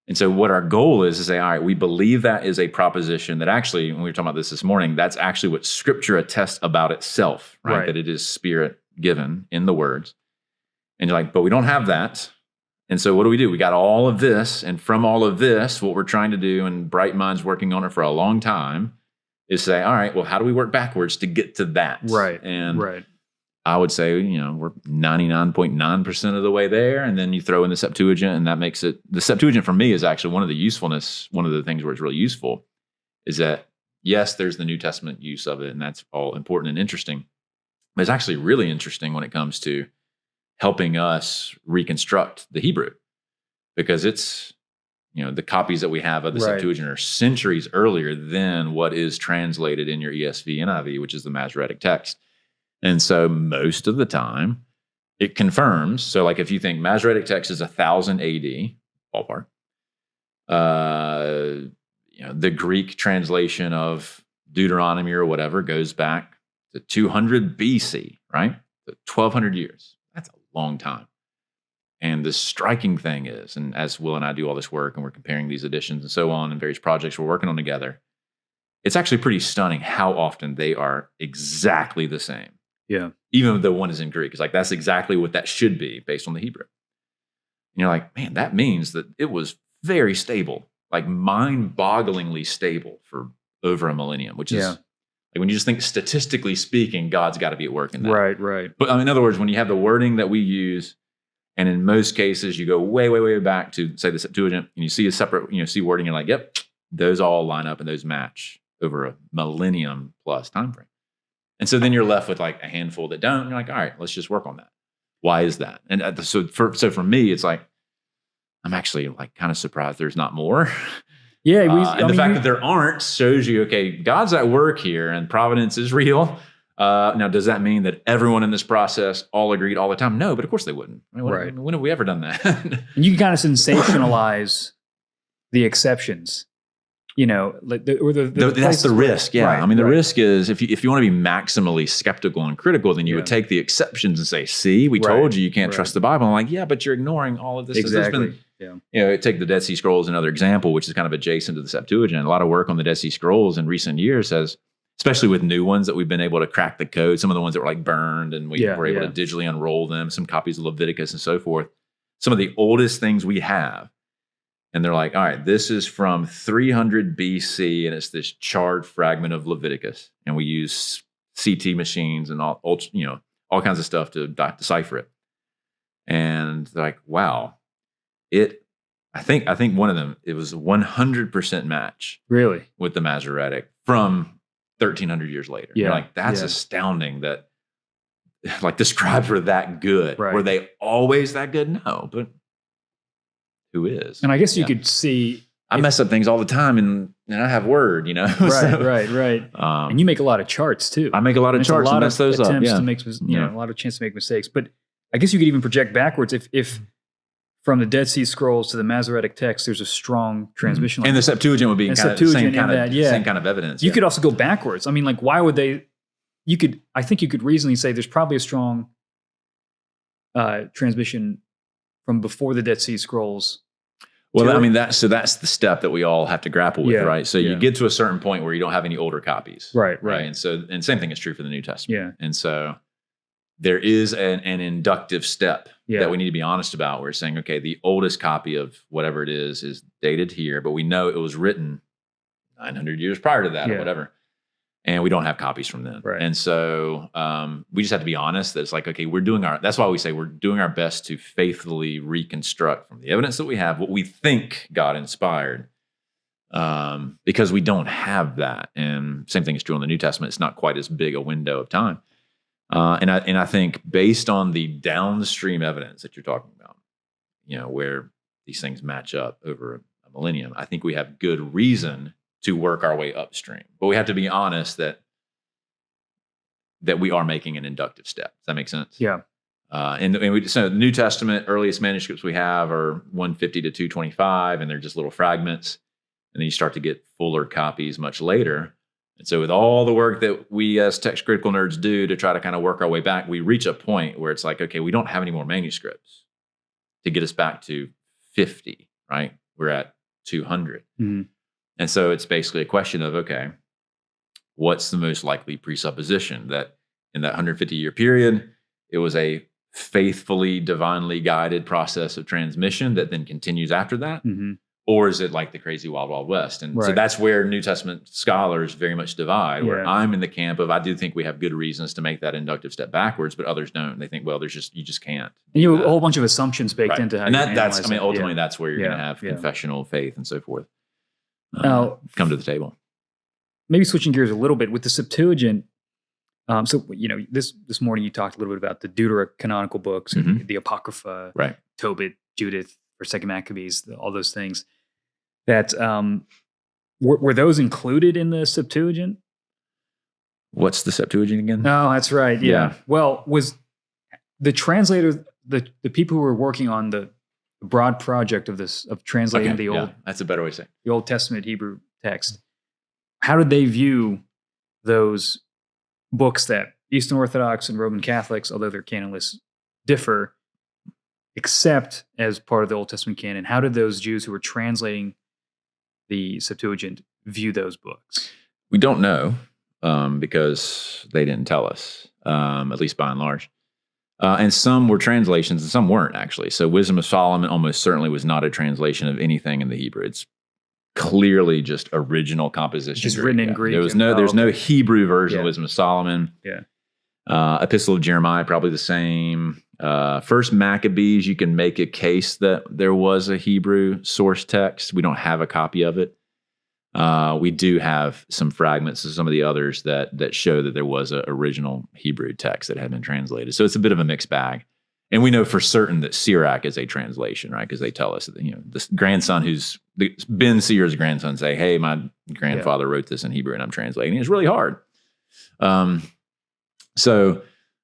And so what our goal is to say, all right, we believe that is a proposition that actually, when we were talking about this morning, that's actually what Scripture attests about itself, right? That it is Spirit given in the words. And you're like, but we don't have that. And so what do? We got all of this. And from all of this, what we're trying to do, and Bright Mind's working on it for a long time, is say, all right, well, how do we work backwards to get to that? Right. And I would say, we're 99.9% of the way there. And then you throw in the Septuagint, and that makes it, the Septuagint for me is actually one of the things where it's really useful is that, yes, there's the New Testament use of it, and that's all important and interesting. But it's actually really interesting when it comes to helping us reconstruct the Hebrew, because it's, the copies that we have of the Septuagint are centuries earlier than what is translated in your ESV, NIV, which is the Masoretic text. And so most of the time it confirms. So like if you think Masoretic text is 1000 AD, ballpark, the Greek translation of Deuteronomy or whatever goes back to 200 BC, right? So 1200 years. That's a long time. And the striking thing is, and as Will and I do all this work and we're comparing these editions and so on and various projects we're working on together, it's actually pretty stunning how often they are exactly the same. Yeah. Even though one is in Greek. It's like, that's exactly what that should be based on the Hebrew. And you're like, man, that means that it was very stable, like mind-bogglingly stable for over a millennium, which is like when you just think statistically speaking, God's got to be at work in that. Right. But in other words, when you have the wording that we use, and in most cases, you go way, way, way back to, say, the Septuagint, and you see a separate, see wording, you're like, yep, those all line up and those match over a millennium plus time frame. And so then you're left with like a handful that don't. And you're like, all right, let's just work on that. Why is that? And so for me, it's like, I'm actually like kind of surprised there's not more. Yeah. And the fact that there aren't shows you, okay, God's at work here and providence is real. Now, does that mean that everyone in this process all agreed all the time? No, but of course they wouldn't. I mean, Right. When have we ever done that? And you can kind of sensationalize the exceptions, you know, that's the risk. Yeah. Right, I mean, the risk is if you want to be maximally skeptical and critical, then you would take the exceptions and say, see, we told you can't trust the Bible. I'm like, yeah, but you're ignoring all of this. Exactly. You know, take the Dead Sea Scrolls, another example, which is kind of adjacent to the Septuagint. A lot of work on the Dead Sea Scrolls in recent years has, especially with new ones that we've been able to crack the code, some of the ones that were like burned and we were able to digitally unroll them, some copies of Leviticus and so forth. Some of the oldest things we have. And they're like, all right, this is from 300 BC and it's this charred fragment of Leviticus. And we use CT machines and all kinds of stuff to decipher it. And they're like, wow, I think one of them, it was 100% match. Really? With the Masoretic from 1300 years later. Yeah. You're like, that's astounding that like the scribes were that good. Right. Were they always that good? No, but who is? And I guess you could see. I mess up things all the time and I have Word, you know? Right. And you make a lot of charts too. I make a lot of charts and mess those up. To make, a lot of chance to make mistakes. But I guess you could even project backwards if from the Dead Sea Scrolls to the Masoretic text, there's a strong transmission. And the Septuagint would be kind of the same kind of evidence. You could also go backwards. I mean, like, why would they? I think you could reasonably say there's probably a strong transmission from before the Dead Sea Scrolls. Well, I mean, that's the step that we all have to grapple with, right? So you get to a certain point where you don't have any older copies. Right. And same thing is true for the New Testament. Yeah. And so there is an inductive step that we need to be honest about. We're saying, okay, the oldest copy of whatever it is dated here, but we know it was written 900 years prior to that or whatever. And we don't have copies from then. Right. And so we just have to be honest that it's like, okay, that's why we say we're doing our best to faithfully reconstruct from the evidence that we have what we think God inspired, because we don't have that. And same thing is true in the New Testament. It's not quite as big a window of time. And I think based on the downstream evidence that you're talking about, you know, where these things match up over a millennium, I think we have good reason to work our way upstream. But we have to be honest that we are making an inductive step. Does that make sense? Yeah. So the New Testament earliest manuscripts we have are 150 to 225, and they're just little fragments. And then you start to get fuller copies much later. And so with all the work that we as text critical nerds do to try to kind of work our way back, we reach a point where it's like, okay, we don't have any more manuscripts to get us back to 50, right? We're at 200. Mm-hmm. And so it's basically a question of, okay, what's the most likely presupposition that in that 150-year period, it was a faithfully, divinely guided process of transmission that then continues after that? Mm-hmm. Or is it like the crazy Wild Wild West? And so that's where New Testament scholars very much divide, where I'm in the camp of, I do think we have good reasons to make that inductive step backwards, but others don't. They think, well, you just can't. And you have a whole bunch of assumptions baked into how ultimately that's where you're going to have confessional faith and so forth. Come to the table. Maybe switching gears a little bit with the Septuagint. So, you know, this morning you talked a little bit about the Deuterocanonical books, mm-hmm. the Apocrypha, Tobit, Judith, or Second Maccabees, all those things. That were those included in the Septuagint? What's the Septuagint again? Oh, that's right. Yeah. Well, was the translator, the people who were working on the broad project of translating the old, that's a better way to say it, the Old Testament Hebrew text, how did they view those books that Eastern Orthodox and Roman Catholics, although their canon lists differ, accept as part of the Old Testament canon? How did those Jews who were translating the Septuagint view those books? We don't know because they didn't tell us, at least by and large. And some were translations and some weren't, actually. So Wisdom of Solomon almost certainly was not a translation of anything in the Hebrew. It's clearly just original composition. Just written in Greek. There's no Hebrew version of Wisdom of Solomon. Yeah. Epistle of Jeremiah, probably the same. First Maccabees, you can make a case that there was a Hebrew source text. We don't have a copy of it. we do have some fragments of some of the others that show that there was an original Hebrew text that had been translated. So it's a bit of a mixed bag. And we know for certain that Sirach is a translation, right? Because they tell us that, this grandson Ben Seer's grandson say, hey, my grandfather wrote this in Hebrew and I'm translating. It's really hard. So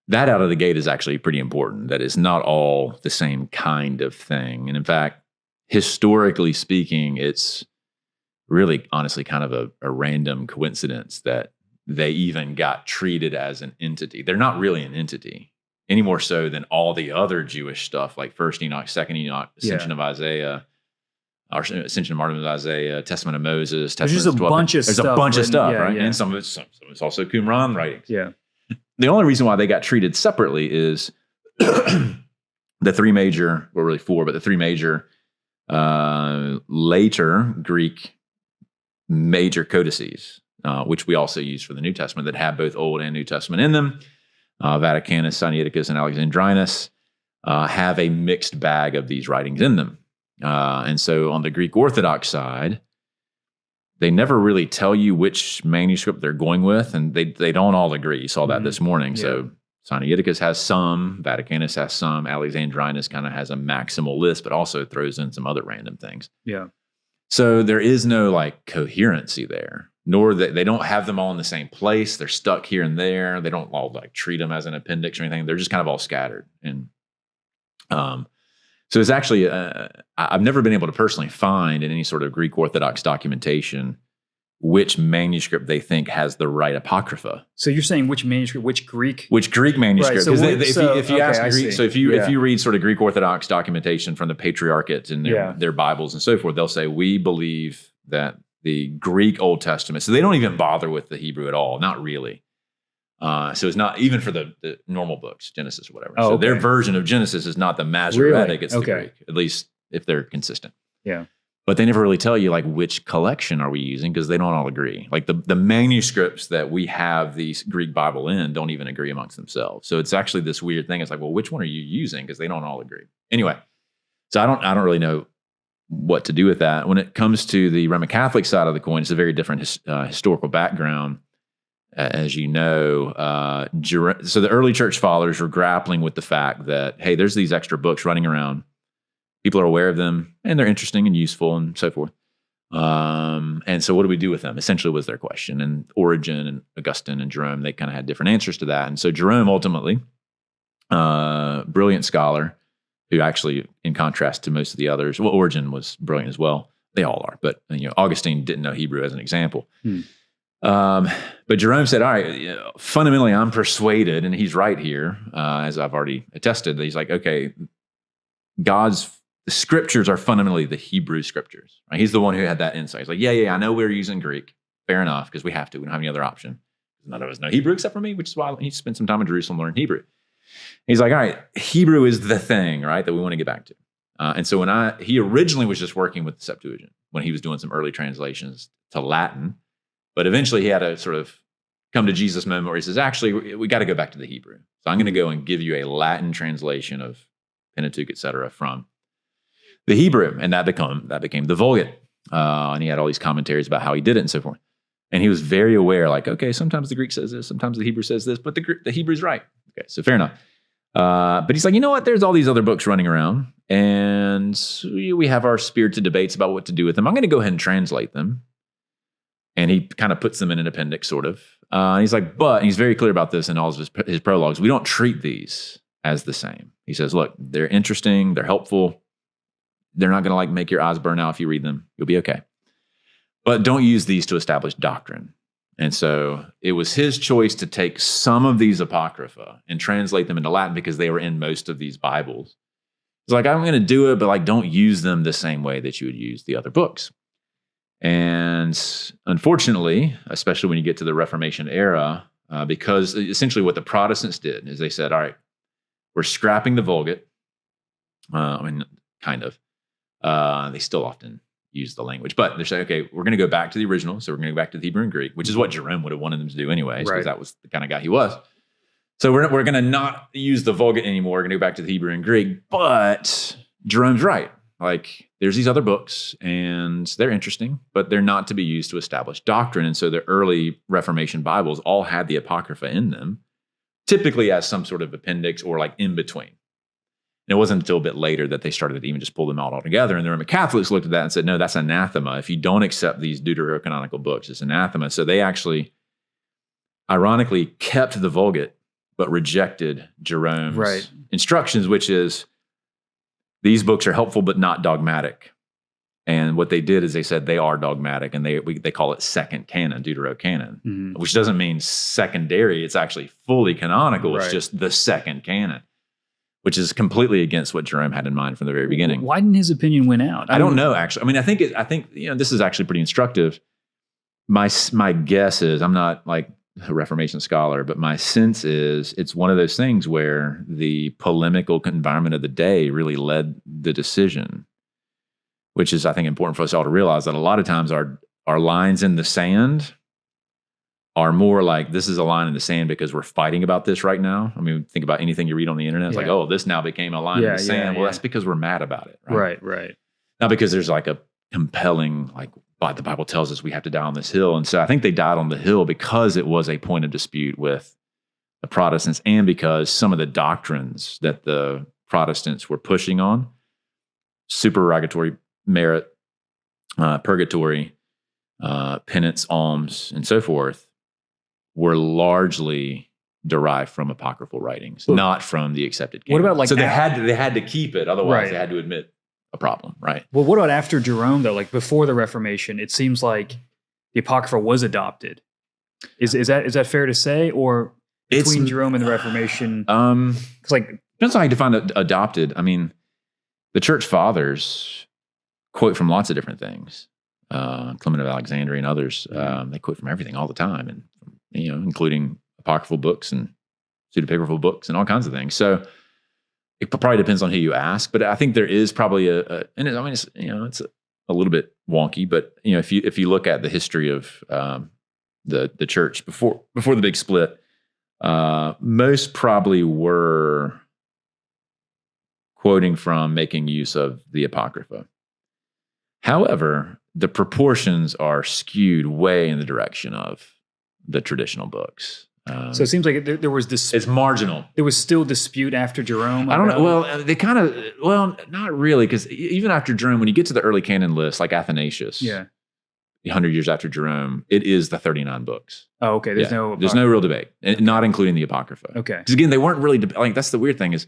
that out of the gate is actually pretty important, that it's not all the same kind of thing. And in fact, historically speaking, it's really honestly kind of a random coincidence that they even got treated as an entity. They're not really an entity any more so than all the other Jewish stuff like First Enoch, Second Enoch, Ascension of Isaiah, or Ascension of Martyrdom of Isaiah, Testament of Moses. There's just a bunch of stuff. There's a bunch of stuff, right? Yeah. And some of it's also Qumran writings. Yeah. The only reason why they got treated separately is the three major, or really four, but the three major later Greek major codices, which we also use for the New Testament, that have both Old and New Testament in them. Vaticanus, Sinaiticus, and Alexandrinus have a mixed bag of these writings in them. And so on the Greek Orthodox side, they never really tell you which manuscript they're going with, and they don't all agree. You saw that this morning. Yeah. So Sinaiticus has some, Vaticanus has some, Alexandrinus kind of has a maximal list, but also throws in some other random things. Yeah. So there is no like coherency there, nor that they don't have them all in the same place. They're stuck here and there. They don't all like treat them as an appendix or anything. They're just kind of all scattered. And so it's actually, I've never been able to personally find in any sort of Greek Orthodox documentation which manuscript they think has the right Apocrypha. So you're saying which manuscript, which Greek manuscript? Because right, if you read sort of Greek Orthodox documentation from the patriarchates and their Bibles and so forth, they'll say, we believe that the Greek Old Testament, so they don't even bother with the Hebrew at all, not really. So it's not even for the normal books, Genesis or whatever. So their version of Genesis is not the Masoretic, it's the Greek, at least if they're consistent. Yeah. But they never really tell you like which collection are we using, because they don't all agree. Like the manuscripts that we have the Greek Bible in don't even agree amongst themselves. So it's actually this weird thing. It's like, well, which one are you using? Because they don't all agree. Anyway, so I don't really know what to do with that. When it comes to the Roman Catholic side of the coin, it's a very different historical background. As you know, so the early church fathers were grappling with the fact that, hey, there's these extra books running around. People are aware of them, and they're interesting and useful and so forth. And so what do we do with them, essentially, was their question. And Origen and Augustine and Jerome, they kind of had different answers to that. And so Jerome ultimately, brilliant scholar, who actually, in contrast to most of the others, well, Origen was brilliant as well. They all are. But Augustine didn't know Hebrew as an example. But Jerome said, all right, fundamentally, I'm persuaded, and he's right here, as I've already attested, that he's like, okay, the scriptures are fundamentally the Hebrew scriptures. Right? He's the one who had that insight. He's like, yeah, I know we're using Greek. Fair enough, because we have to. We don't have any other option. None of us know Hebrew except for me, which is why he spent some time in Jerusalem learning Hebrew. He's like, all right, Hebrew is the thing, right, that we want to get back to. And so he originally was just working with the Septuagint when he was doing some early translations to Latin. But eventually he had a sort of come to Jesus moment where he says, actually, we got to go back to the Hebrew. So I'm going to go and give you a Latin translation of Pentateuch, et cetera, from the Hebrew. And that became the Vulgate. And he had all these commentaries about how he did it and so forth. And he was very aware, like, okay, sometimes the Greek says this, sometimes the Hebrew says this, but the Hebrew's right. Okay, so fair enough. But he's like, you know what? There's all these other books running around, and we have our spirited debates about what to do with them. I'm going to go ahead and translate them. And he kind of puts them in an appendix, sort of. He's like, and he's very clear about this in all of his prologues. We don't treat these as the same. He says, look, they're interesting, they're helpful. They're not going to make your eyes burn out if you read them. You'll be okay. But don't use these to establish doctrine. And so it was his choice to take some of these Apocrypha and translate them into Latin because they were in most of these Bibles. It's like, I'm going to do it, but don't use them the same way that you would use the other books. And unfortunately, especially when you get to the Reformation era, because essentially what the Protestants did is they said, all right, we're scrapping the Vulgate. Kind of. They still often use the language, but they're saying, okay, we're going to go back to the original. So we're going to go back to the Hebrew and Greek, which is what Jerome would have wanted them to do anyways, because that was the kind of guy he was. So we're going to not use the Vulgate anymore. We're going to go back to the Hebrew and Greek, but Jerome's right. like there's these other books and they're interesting, but they're not to be used to establish doctrine. And so the early Reformation Bibles all had the Apocrypha in them, typically as some sort of appendix or like in between. And it wasn't until a bit later that they started to even just pull them out altogether. And the Roman Catholics looked at that and said, no, that's anathema. If you don't accept these Deuterocanonical books, it's anathema. So they actually, ironically, kept the Vulgate, but rejected Jerome's instructions, which is these books are helpful but not dogmatic. And what they did is they said they are dogmatic, and they call it second canon, Deuterocanon, which doesn't mean secondary. It's actually fully canonical. It's just the second canon, which is completely against what Jerome had in mind from the very beginning. Why didn't his opinion win out? I don't know, actually. I mean, I think this is actually pretty instructive. My guess is, I'm not like a Reformation scholar, but my sense is it's one of those things where the polemical environment of the day really led the decision, which is, I think, important for us all to realize that a lot of times our lines in the sand are more like, this is a line in the sand because we're fighting about this right now. I mean, think about anything you read on the internet. It's like, oh, this now became a line in the sand. Well, that's because we're mad about it. Right. Not because there's like a compelling, like, the Bible tells us we have to die on this hill. And so I think they died on the hill because it was a point of dispute with the Protestants, and because some of the doctrines that the Protestants were pushing on, supererogatory merit, purgatory, penance, alms, and so forth, were largely derived from apocryphal writings, not from the accepted canon. What about so they had to keep it, otherwise they had to admit a problem, right? Well, what about after Jerome, though? Like before the Reformation, it seems like the Apocrypha was adopted. Is that fair to say? Or between Jerome and the Reformation? It's like, depends on how you define adopted. I mean, the Church Fathers quote from lots of different things. Clement of Alexandria and others, they quote from everything all the time, and including apocryphal books and pseudepigraphal books and all kinds of things. So it probably depends on who you ask, but I think there is probably it's a little bit wonky, but if you look at the history of the church before the big split, most probably were quoting from, making use of the Apocrypha. However, the proportions are skewed way in the direction of the traditional books. So it seems like there was this. It's marginal. There was still dispute after Jerome. I don't know. Well, not really, because even after Jerome, when you get to the early canon list, like Athanasius, 100 years after Jerome, it is the 39 books. Oh, okay. There's no real debate, not including the Apocrypha. Okay. Because again, they weren't really like, that's the weird thing is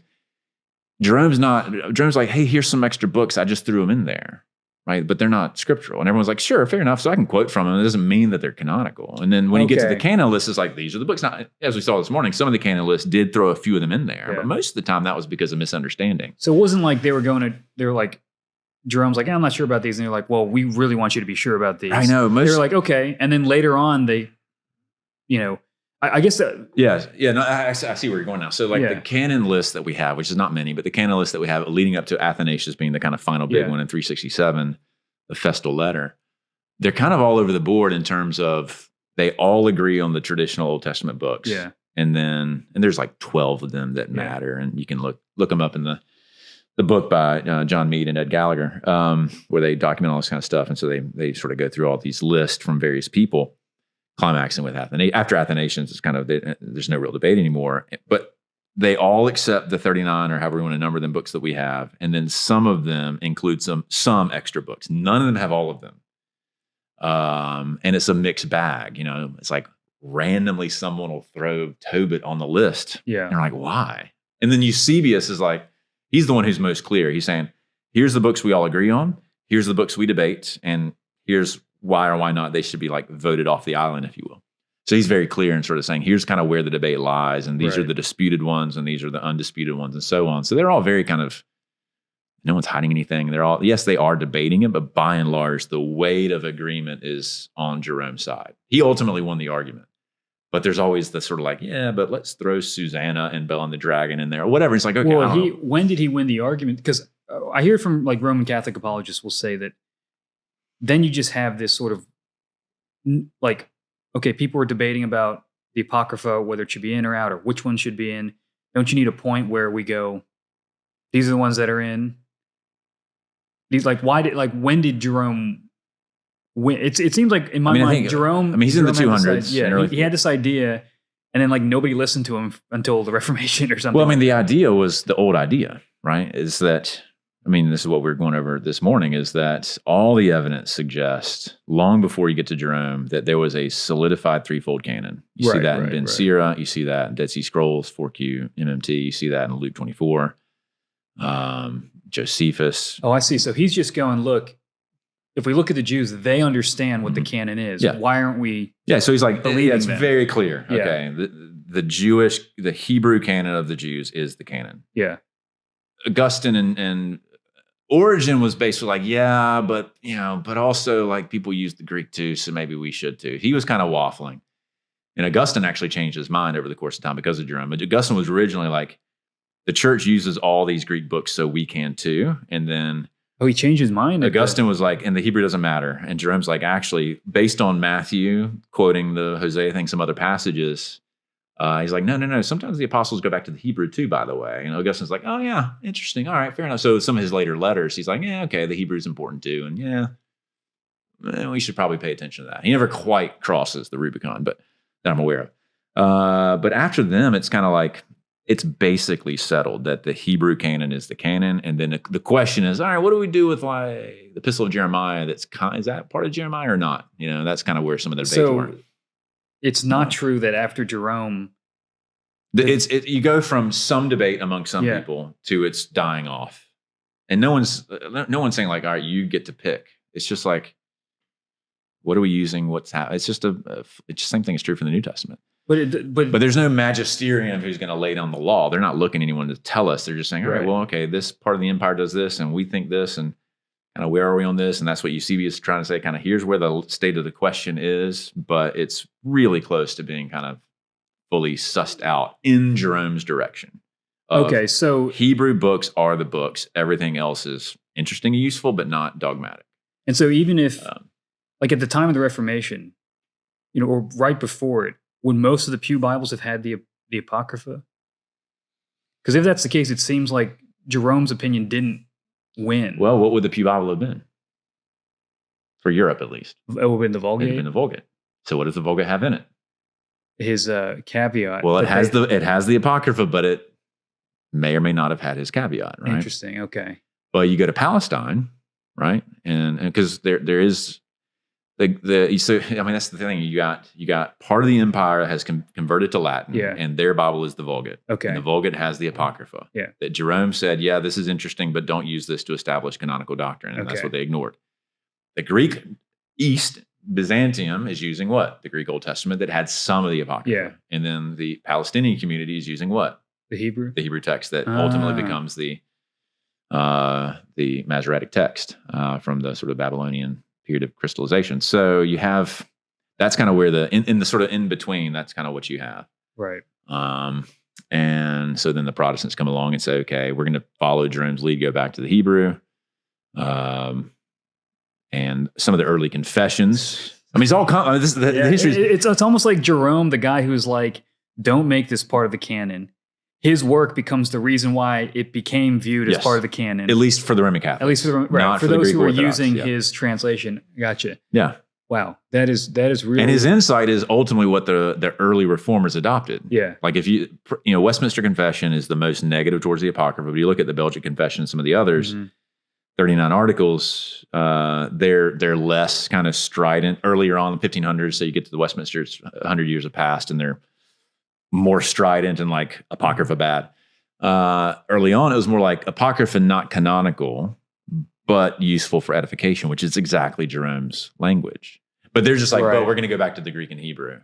Jerome's like, hey, here's some extra books. I just threw them in there. Right, but they're not scriptural. And everyone's like, sure, fair enough. So I can quote from them. It doesn't mean that they're canonical. And then when you get to the canon list, it's like, these are the books. Now, as we saw this morning, some of the canon lists did throw a few of them in there, but most of the time that was because of misunderstanding. So it wasn't like they were like, Jerome's like, I'm not sure about these. And they're like, well, we really want you to be sure about these. I know. They're like, okay. And then later on, they, I guess. No, I see where you're going now. So like the canon list that we have, which is not many, but the canon list that we have leading up to Athanasius being the kind of final big one in 367, the Festal Letter, they're kind of all over the board in terms of they all agree on the traditional Old Testament books. Yeah. And there's like 12 of them that matter. And you can look them up in the book by John Mead and Ed Gallagher, where they document all this kind of stuff. And so they sort of go through all these lists from various people, climaxing with Athanasius. After Athanasius, it's kind of, there's no real debate anymore. But they all accept the 39, or however we want to number them, books that we have. And then some of them include some extra books. None of them have all of them. And it's a mixed bag. It's like randomly someone will throw Tobit on the list. Yeah. And you're like, why? And then Eusebius is like, he's the one who's most clear. He's saying, here's the books we all agree on. Here's the books we debate. And here's why or why not they should be like voted off the island, if you will. So he's very clear in sort of saying, here's kind of where the debate lies, and these are the disputed ones, and these are the undisputed ones, and so on. So they're all very kind of, no one's hiding anything. They're all, yes, they are debating it, but by and large, the weight of agreement is on Jerome's side. He ultimately won the argument. But there's always the sort of like, but let's throw Susanna and Bell and the Dragon in there, or whatever. It's like, okay, well, when did he win the argument? Because I hear from like Roman Catholic apologists will say that then you just have this sort of like, okay, people are debating about the Apocrypha, whether it should be in or out, or which one should be in. Don't you need a point where we go, these are the ones that are in? He's like, when did Jerome win? It seems like in my I mind, think, Jerome. he's in the Jerome had 200s. Yeah, he had this idea, and then like nobody listened to him until the Reformation or something. Well, I mean, the idea was the old idea, right? Is that, I mean, this is what we're going over this morning, is that all the evidence suggests, long before you get to Jerome, that there was a solidified threefold canon. You see that in Ben Sira, you see that in Dead Sea Scrolls, 4Q, MMT, you see that in Luke 24, Josephus. Oh, I see. So he's just going, look, if we look at the Jews, they understand what the canon is. Yeah. Why aren't we? Yeah, so he's like, it's them? very clear. Yeah. Okay, the Hebrew canon of the Jews is the canon. Yeah. Augustine and Origen was basically like, yeah, but also like people use the Greek too, so maybe we should too. He was kind of waffling. And Augustine actually changed his mind over the course of time because of Jerome. But Augustine was originally like, the church uses all these Greek books, so we can too. And then he changed his mind? Augustine was like, and the Hebrew doesn't matter. And Jerome's like, actually, based on Matthew, quoting the Hosea thing, some other passages, he's like, no. Sometimes the apostles go back to the Hebrew too, by the way. And Augustine's like, oh yeah, interesting. All right, fair enough. So some of his later letters, he's like, yeah, okay, the Hebrew's important too. And we should probably pay attention to that. He never quite crosses the Rubicon, but that I'm aware of. But after them, it's kind of like, it's basically settled that the Hebrew canon is the canon. And then the question is, all right, what do we do with like the Epistle of Jeremiah? Is that part of Jeremiah or not? That's kind of where some of the debates were. It's not true that after Jerome, you go from some debate among some people to it's dying off, and no one's saying like, all right, you get to pick. It's just like, what are we using? What's happening? It's just it's the same thing is true for the New Testament. But there's no magisterium who's going to lay down the law. They're not looking at anyone to tell us. They're just saying, all right, well, okay, this part of the empire does this, and we think this, and kind of where are we on this? And that's what Eusebius is trying to say, kind of here's where the state of the question is, but it's really close to being kind of fully sussed out in Jerome's direction. Okay, so Hebrew books are the books. Everything else is interesting and useful, but not dogmatic. And so even if, like at the time of the Reformation, or right before it, would most of the Pew Bibles have had the Apocrypha? Because if that's the case, it seems like Jerome's opinion didn't win. Well, what would the Pew Bible have been? For Europe, at least. It would have been the Vulgate? It would have been the Vulgate. So what does the Vulgate have in it? His caveat. Well, it has the Apocrypha, but it may or may not have had his caveat, right? Interesting, okay. But you go to Palestine, right? And because there is... So I mean, that's the thing. You got part of the empire has converted to Latin, and their Bible is the Vulgate. Okay, and the Vulgate has the Apocrypha. Yeah, that Jerome said, yeah, this is interesting, but don't use this to establish canonical doctrine, and that's what they ignored. The Greek East Byzantium is using what? The Greek Old Testament that had some of the Apocrypha, and then the Palestinian community is using what? The Hebrew text that ultimately becomes the Masoretic text from the sort of Babylonian period of crystallization. So you have, that's kind of where in the sort of in between, that's kind of what you have. Right. And so then the Protestants come along and say, okay, we're going to follow Jerome's lead, go back to the Hebrew. And some of the early confessions. I mean, it's all, this is the history. It's almost like Jerome, the guy who's like, don't make this part of the canon. His work becomes the reason why it became viewed as part of the canon. At least for the Roman Catholics. At least for those who are using his translation. Gotcha. Yeah. Wow. That is really... And his insight is ultimately what the early reformers adopted. Yeah. Like if Westminster Confession is the most negative towards the Apocrypha, but you look at the Belgic Confession and some of the others, 39 articles, they're less kind of strident. Earlier on in the 1500s, so you get to the Westminsters, 100 years have passed, and they're more strident and like Apocrypha bad. Early on, it was more like Apocrypha not canonical, but useful for edification, which is exactly Jerome's language. But they're just like, but we're going to go back to the Greek and Hebrew.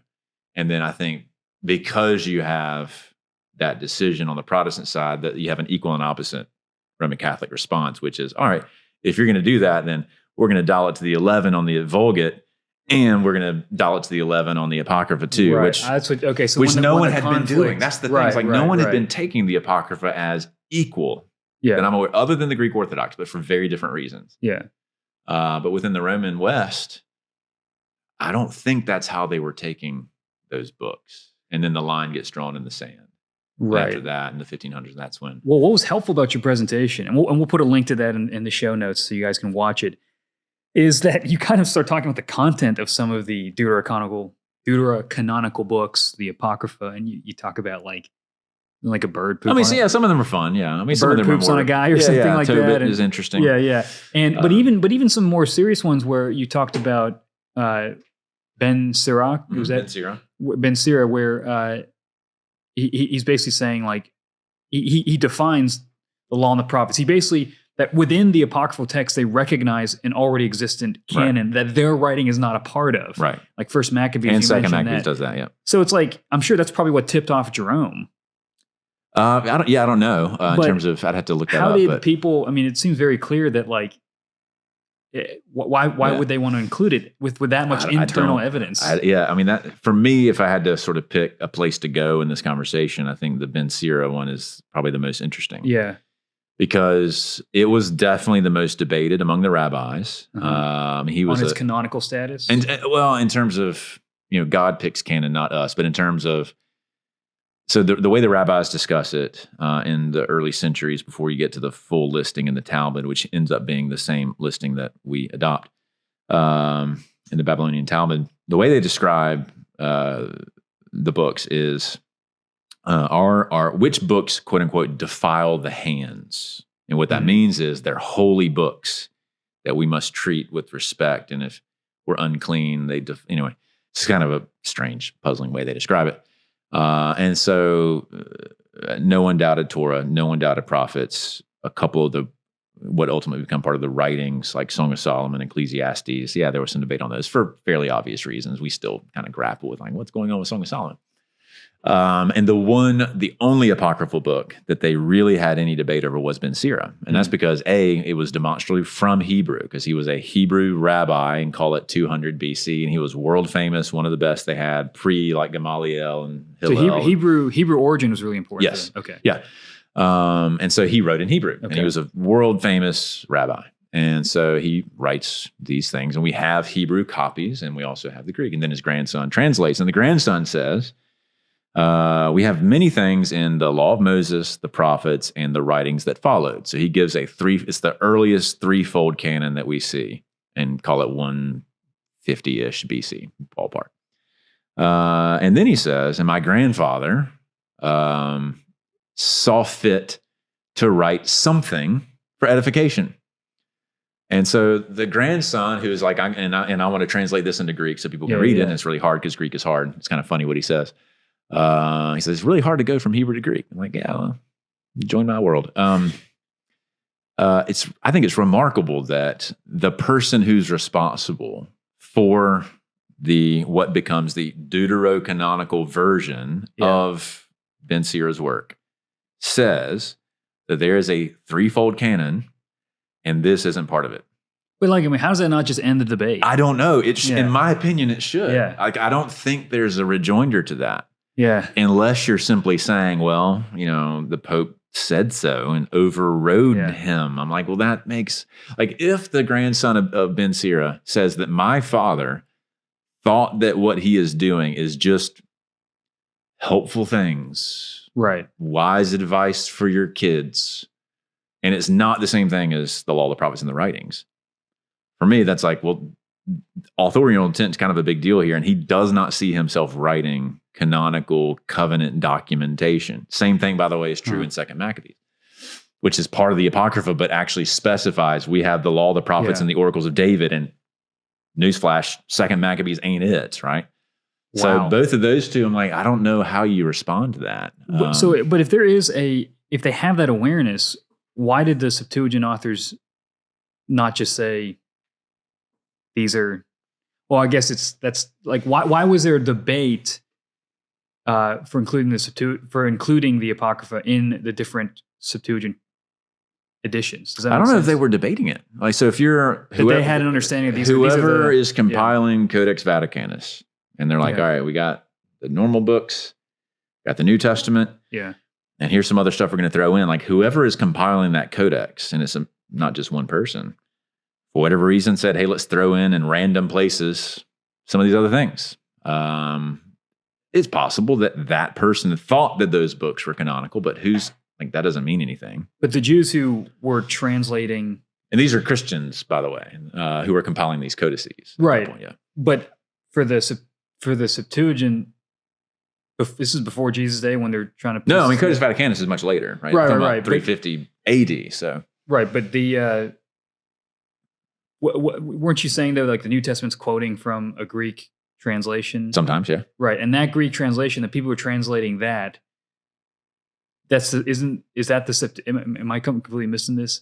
And then I think because you have that decision on the Protestant side, that you have an equal and opposite Roman Catholic response, which is, all right, if you're going to do that, then we're going to dial it to the 11 on the Vulgate, and we're going to dial it to the 11 on the Apocrypha too, which no one had been doing. That's the thing. It's like no one had been taking the Apocrypha as equal. Yeah. And I'm aware, other than the Greek Orthodox, but for very different reasons. Yeah. But within the Roman West, I don't think that's how they were taking those books. And then the line gets drawn in the sand. Right. After that, in the 1500s, that's when. Well, what was helpful about your presentation, and we'll put a link to that in the show notes so you guys can watch it, is that you kind of start talking about the content of some of the Deuterocanonical books, the Apocrypha, and you talk about like a bird poop. I mean, on yeah, some of them are fun. Yeah, I mean, some of bird them poops are more, on a guy or something like that. Tobit is interesting. Yeah. And but even some more serious ones where you talked about Ben Sirach. Was that Ben Sirach? Ben Sirach, where he's basically saying like he defines the law and the prophets. He basically that within the apocryphal text they recognize an already existent canon that their writing is not a part of. Right. Like First Maccabees and Second Maccabees does that. Yeah. So it's like I'm sure that's probably what tipped off Jerome. I don't know in terms of. I'd have to look that up. How did people? I mean, it seems very clear that like. Why would they want to include it with that much internal evidence? I mean, that for me, if I had to sort of pick a place to go in this conversation, I think the Ben Sira one is probably the most interesting. Yeah, because it was definitely the most debated among the rabbis. He was on his canonical status, and well, in terms of God picks canon, not us, but in terms of. So the way the rabbis discuss it in the early centuries before you get to the full listing in the Talmud, which ends up being the same listing that we adopt in the Babylonian Talmud, the way they describe the books is are which books, quote unquote, defile the hands. And what that means is they're holy books that we must treat with respect. And if we're unclean, anyway, it's kind of a strange, puzzling way they describe it. And so no one doubted Torah, no one doubted prophets. A couple of what ultimately become part of the writings like Song of Solomon, Ecclesiastes. Yeah, there was some debate on those for fairly obvious reasons. We still kind of grapple with like, what's going on with Song of Solomon? And the only apocryphal book that they really had any debate over was Ben Sira. And that's because it was demonstrably from Hebrew, because he was a Hebrew rabbi and call it 200 BC. And he was world famous, one of the best they had pre like Gamaliel and Hillel. So Hebrew origin was really important. Yes. Okay. Yeah. And so he wrote in Hebrew and he was a world famous rabbi. And so he writes these things and we have Hebrew copies and we also have the Greek. And then his grandson translates and the grandson says, we have many things in the law of Moses, the prophets, and the writings that followed. So he gives it's the earliest threefold canon that we see and call it 150-ish BC ballpark. And then he says, and my grandfather saw fit to write something for edification. And so the grandson who's like, I want to translate this into Greek so people can read it. And it's really hard because Greek is hard. It's kind of funny what he says. He says, it's really hard to go from Hebrew to Greek. I'm like, yeah, well, join my world. I think it's remarkable that the person who's responsible for what becomes the Deuterocanonical version of Ben Sira's work says that there is a threefold canon and this isn't part of it. But like, I mean, how does that not just end the debate? I don't know. In my opinion, it should. Yeah. Like, I don't think there's a rejoinder to that. Yeah. Unless you're simply saying, well, the Pope said so and overrode him. I'm like, well, that makes, like, if the grandson of Ben Sira says that my father thought that what he is doing is just helpful things, right? Wise advice for your kids, and it's not the same thing as the law, the prophets, and the writings. For me, that's like, well, authorial intent is kind of a big deal here, and he does not see himself writing canonical covenant documentation. Same thing, by the way, is true in Second Maccabees, which is part of the Apocrypha, but actually specifies we have the law, the prophets, and the oracles of David. And newsflash, Second Maccabees ain't it, right? Wow. So both of those two, I'm like, I don't know how you respond to that. But if if they have that awareness, why did the Septuagint authors not just say these are? Well, I guess that's like why was there a debate for including the Apocrypha in the different Septuagint editions? Does that I don't make know sense? if they were debating it. Like, so if you're they had an understanding of these. Whoever is compiling Codex Vaticanus, and they're like, all right, we got the normal books, got the New Testament, and here's some other stuff we're going to throw in. Like, whoever is compiling that codex, and it's not just one person, for whatever reason, said, hey, let's throw in random places some of these other things. it's possible that that person thought that those books were canonical, but that doesn't mean anything. But the Jews who were translating, and these are Christians, by the way, who are compiling these codices. Right. Point, yeah. But for the Septuagint, this is before Jesus' day when they're trying to. No, I mean Codex Vaticanus is much later, right? Right. 350 AD. So right, but the weren't you saying though, like the New Testament's quoting from a Greek translation? Sometimes, yeah. Right, and that Greek translation, the people who are translating that, is that the am I completely missing this?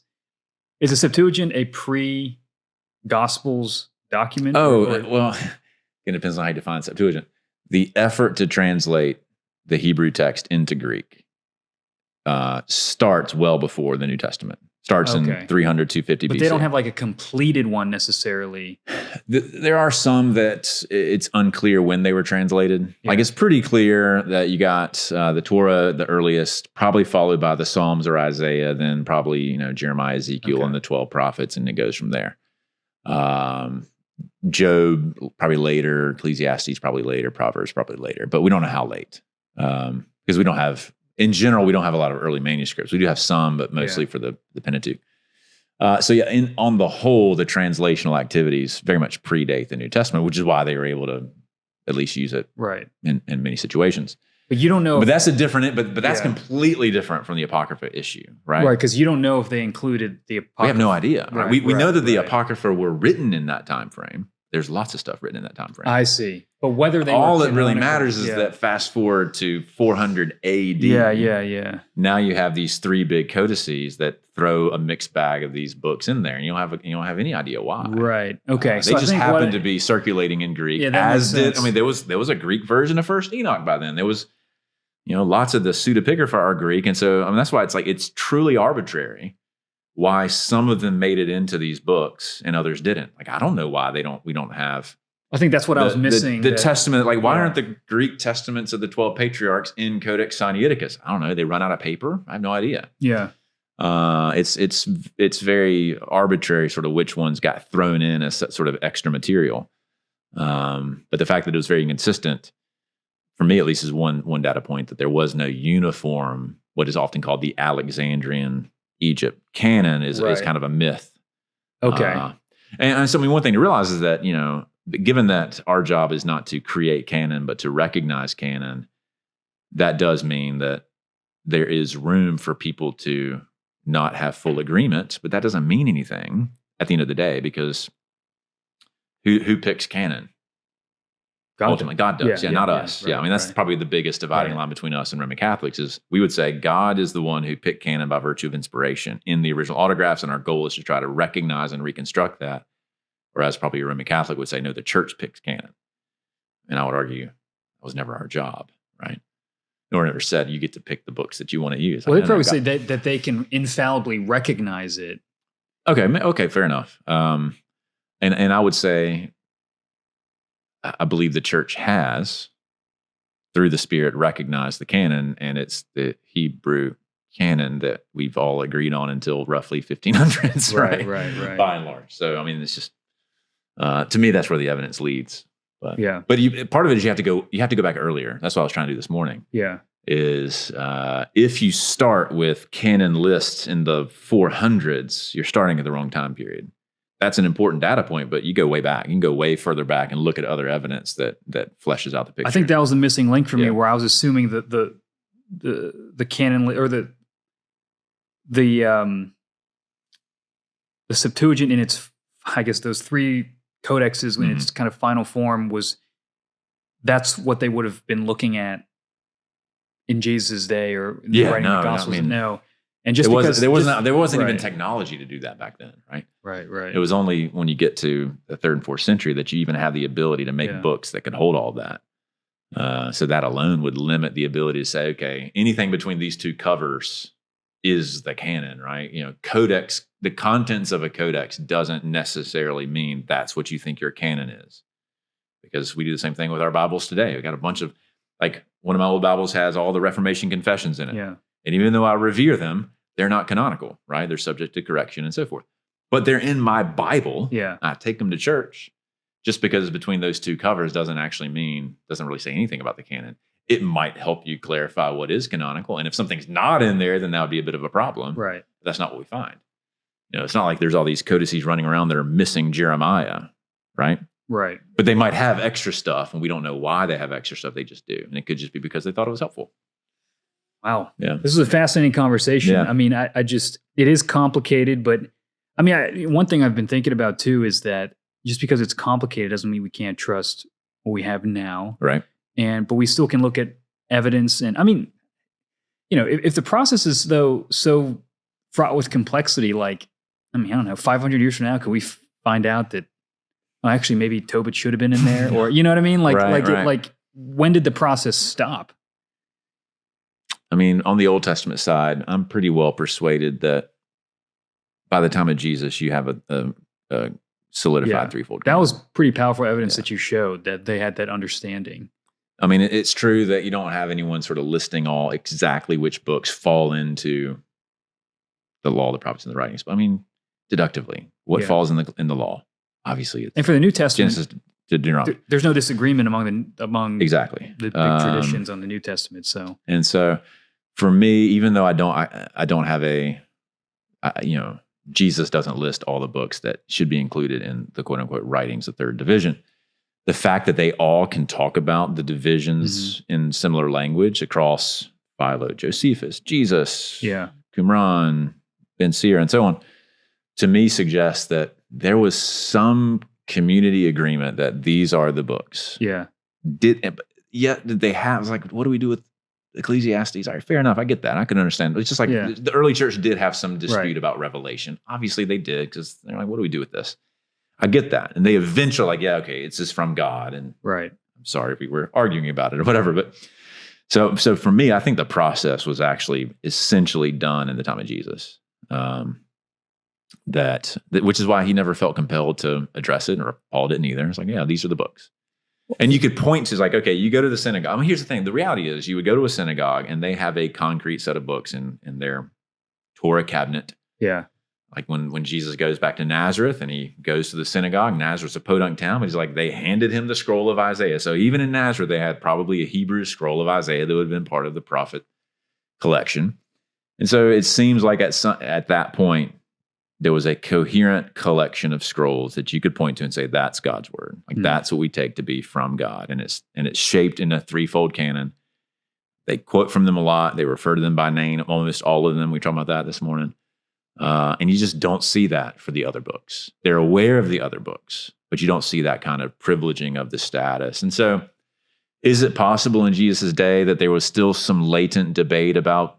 Is the Septuagint a pre-Gospels document? Well, it depends on how you define Septuagint. The effort to translate the Hebrew text into Greek starts well before the New Testament. Starts in 300, 250 BC. But they don't have like a completed one necessarily. There are some that it's unclear when they were translated. Yeah. Like it's pretty clear that you got the Torah, the earliest, probably followed by the Psalms or Isaiah, then probably Jeremiah, Ezekiel, and the 12 prophets, and it goes from there. Job probably later, Ecclesiastes probably later, Proverbs probably later, but we don't know how late because we don't have. In general, we don't have a lot of early manuscripts. We do have some, but mostly for the Pentateuch. On the whole, the translational activities very much predate the New Testament, which is why they were able to at least use it in many situations. But you don't know. But that's a different. But that's completely different from the Apocrypha issue, right? Right, because you don't know if they included the Apocrypha. We have no idea. Right? We know that the Apocrypha were written in that time frame. There's lots of stuff written in that time frame. I see. But whether they all that really matters is that fast forward to 400 AD. Yeah. Now you have these three big codices that throw a mixed bag of these books in there, and you don't have any idea why. Right. Okay. They just happen to be circulating in Greek. There was a Greek version of First Enoch by then. There was lots of the pseudepigrapha are Greek, and so that's why it's truly arbitrary why some of them made it into these books and others didn't. Like I don't know why we don't have. I think that's what I was missing. The Testament, why aren't the Greek testaments of the 12 patriarchs in Codex Sinaiticus? I don't know. They run out of paper. I have no idea. Yeah. It's very arbitrary, sort of which ones got thrown in as sort of extra material. But the fact that it was very inconsistent, for me at least, is one data point that there was no uniform, what is often called the Alexandrian Egypt canon is kind of a myth. Okay. And so one thing to realize is that, given that our job is not to create canon, but to recognize canon, that does mean that there is room for people to not have full agreement, but that doesn't mean anything at the end of the day, because who picks canon? Ultimately, God does. Not us. Right, that's probably the biggest dividing line between us and Roman Catholics is we would say God is the one who picked canon by virtue of inspiration in the original autographs, and our goal is to try to recognize and reconstruct that. Whereas probably a Roman Catholic would say, no, the church picks canon. And I would argue that was never our job, right? Nor never said you get to pick the books that you want to use. Well, they probably say that they can infallibly recognize it. Okay, fair enough. And I would say, I believe the church has, through the Spirit, recognized the canon, and it's the Hebrew canon that we've all agreed on until roughly 1500s, right? Right. By and large. So, it's just, to me, that's where the evidence leads. But part of it is you have to go back earlier. That's what I was trying to do this morning. Yeah. Is if you start with canon lists in the 400s, you're starting at the wrong time period. That's an important data point, but you go way back. You can go way further back and look at other evidence that fleshes out the picture. I think that was the missing link for me, where I was assuming that the canon or the Septuagint in its, I guess, those three codexes in its kind of final form that's what they would have been looking at in Jesus' day or in the writing of the Gospels. No. And just there wasn't even technology to do that back then, right? Right. It was only when you get to the 3rd and 4th century that you even have the ability to make books that could hold all that. So that alone would limit the ability to say, okay, anything between these two covers is the canon, right? Codex, the contents of a codex doesn't necessarily mean that's what you think your canon is. Because we do the same thing with our Bibles today. We got a bunch of, one of my old Bibles has all the Reformation confessions in it. Yeah. And even though I revere them, they're not canonical, right? They're subject to correction and so forth. But they're in my Bible. Yeah. I take them to church. just because between those two covers doesn't really say anything about the canon. It might help you clarify what is canonical. And if something's not in there, then that would be a bit of a problem. Right. But that's not what we find. It's not like there's all these codices running around that are missing Jeremiah, right? Right. But they might have extra stuff, and we don't know why they have extra stuff. They just do. And it could just be because they thought it was helpful. Wow. Yeah. This is a fascinating conversation. Yeah. I mean, it is complicated, but I mean, one thing I've been thinking about too is that just because it's complicated doesn't mean we can't trust what we have now. Right. But we still can look at evidence. And I mean, if the process is though so fraught with complexity, like, I mean, I don't know, 500 years from now, could we find out that actually maybe Tobit should have been in there? Or, you know what I mean? Like, like when did the process stop? I mean, on the Old Testament side, I'm pretty well persuaded that by the time of Jesus, you have a solidified threefold canon. That was pretty powerful evidence that you showed that they had that understanding. I mean, it's true that you don't have anyone sort of listing all exactly which books fall into the law, the prophets, and the writings. But I mean, deductively, what falls in the law? Obviously, it's and for the New Testament, Genesis to Deuteronomy. There's no disagreement among exactly the big traditions on the New Testament. So for me, even though I don't have Jesus doesn't list all the books that should be included in the quote unquote writings of third division. The fact that they all can talk about the divisions in similar language across Philo, Josephus, Jesus, Qumran, Ben Sira, and so on, to me suggests that there was some community agreement that these are the books. Yeah. Did they have, it's like, what do we do with Ecclesiastes? All right, fair enough. I get that. I can understand. It's just like the early church did have some dispute about Revelation. Obviously they did, because they're like, what do we do with this? I get that. And they eventually like, it's just from God. And I'm sorry if we were arguing about it or whatever. But so for me, I think the process was actually essentially done in the time of Jesus. Which is why he never felt compelled to address it, or Paul didn't either. It's like, these are the books. And you could point to, like, okay, you go to the synagogue. I mean, here's the thing. The reality is you would go to a synagogue and they have a concrete set of books in their Torah cabinet. Yeah. Like when Jesus goes back to Nazareth and he goes to the synagogue, Nazareth's a podunk town, but he's like, they handed him the scroll of Isaiah. So even in Nazareth, they had probably a Hebrew scroll of Isaiah that would have been part of the prophet collection. And so it seems like at that point, there was a coherent collection of scrolls that you could point to and say, that's God's word. Like that's what we take to be from God. And it's shaped in a threefold canon. They quote from them a lot. They refer to them by name, almost all of them. We talked about that this morning. And you just don't see that for the other books. They're aware of the other books, but you don't see that kind of privileging of the status. And so is it possible in Jesus' day that there was still some latent debate about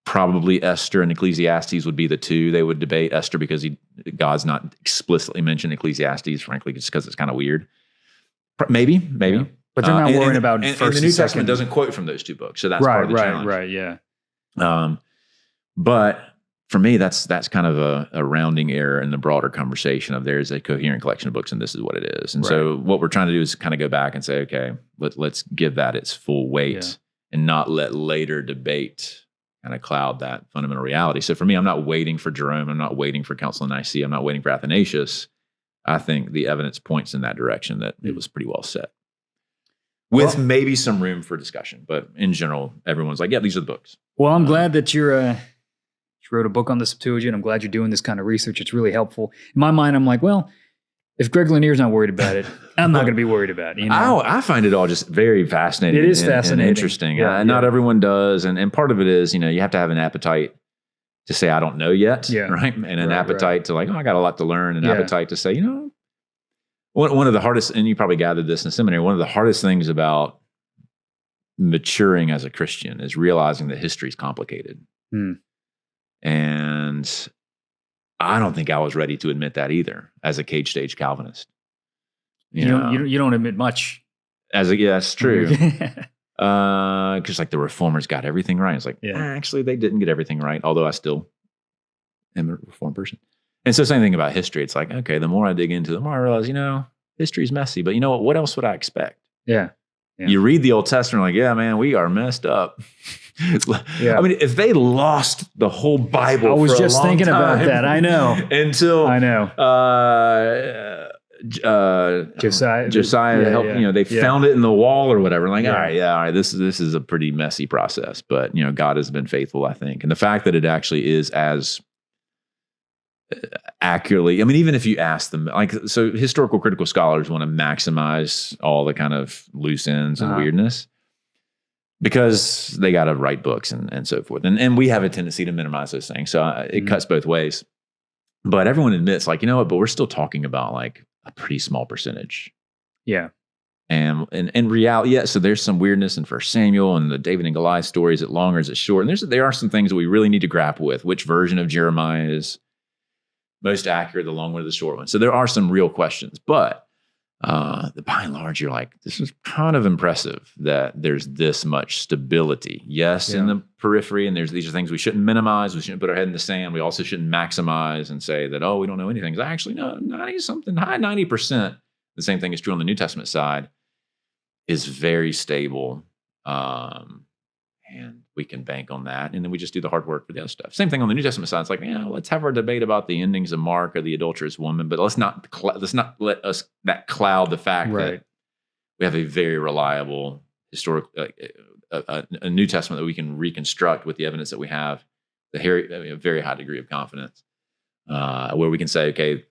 probably Esther and Ecclesiastes would be the two they would debate? Esther because God's not explicitly mentioned Ecclesiastes, frankly, just because it's kind of weird. Maybe. Yeah. But they're not worrying about and first and the New and second. Testament doesn't quote from those two books, so that's part of the challenge. Right, yeah. But for me, that's kind of a rounding error in the broader conversation of there's a coherent collection of books and this is what it is. And so what we're trying to do is kind of go back and say, okay, let's give that its full weight and not let later debate kind of cloud that fundamental reality. So for me, I'm not waiting for Jerome. I'm not waiting for Council of Nicaea. I'm not waiting for Athanasius. I think the evidence points in that direction that it was pretty well set. With maybe some room for discussion. But in general, everyone's like, these are the books. Well, I'm glad that you wrote a book on the Septuagint. I'm glad you're doing this kind of research. It's really helpful. In my mind, I'm like, well, if Greg Lanier's not worried about it, I'm not going to be worried about it. You know? I find it all just very fascinating. It is fascinating. And interesting. Not everyone does. And part of it is, you have to have an appetite to say, I don't know yet. Right. And an appetite to like, I got a lot to learn. An appetite to say, one of the hardest, and you probably gathered this in seminary, one of the hardest things about maturing as a Christian is realizing that history is complicated. And I don't think I was ready to admit that either as a cage stage Calvinist. You don't admit much. That's true. Because like the reformers got everything right. It's like, actually they didn't get everything right, although I still am a reformed person. And so same thing about history. It's like, okay, the more I dig into it, the more I realize, history's messy, but what else would I expect? Yeah. You read the Old Testament, like, man, we are messed up. I mean, if they lost the whole Bible, I was for just a long thinking time, about that. I know. Until Josiah helped. They found it in the wall or whatever. Like, all right, this is a pretty messy process, but God has been faithful, I think, and the fact that it actually is as accurately. I mean, even if you ask them, so historical critical scholars want to maximize all the kind of loose ends and weirdness because they got to write books and so forth, and we have a tendency to minimize those things. So it cuts both ways. But everyone admits, but we're still talking about a pretty small percentage. Yeah. And in reality, so there's some weirdness in 1 Samuel and the David and Goliath story. Is it long or is it short? And there are some things that we really need to grapple with. Which version of Jeremiah is most accurate, the long one or the short one? So there are some real questions. But by and large, you're like, this is kind of impressive that there's this much stability. Yes, in the periphery, and these are things we shouldn't minimize. We shouldn't put our head in the sand. We also shouldn't maximize and say that, we don't know anything. Because actually, no, 90-something, high 90%. The same thing is true on the New Testament side, is very stable. And we can bank on that. And then we just do the hard work for the other stuff. Same thing on the New Testament side. It's like, let's have our debate about the endings of Mark or the adulterous woman, but let's not let that cloud the fact that we have a very reliable historical, a New Testament that we can reconstruct with the evidence that we have, a very high degree of confidence, where we can say, okay,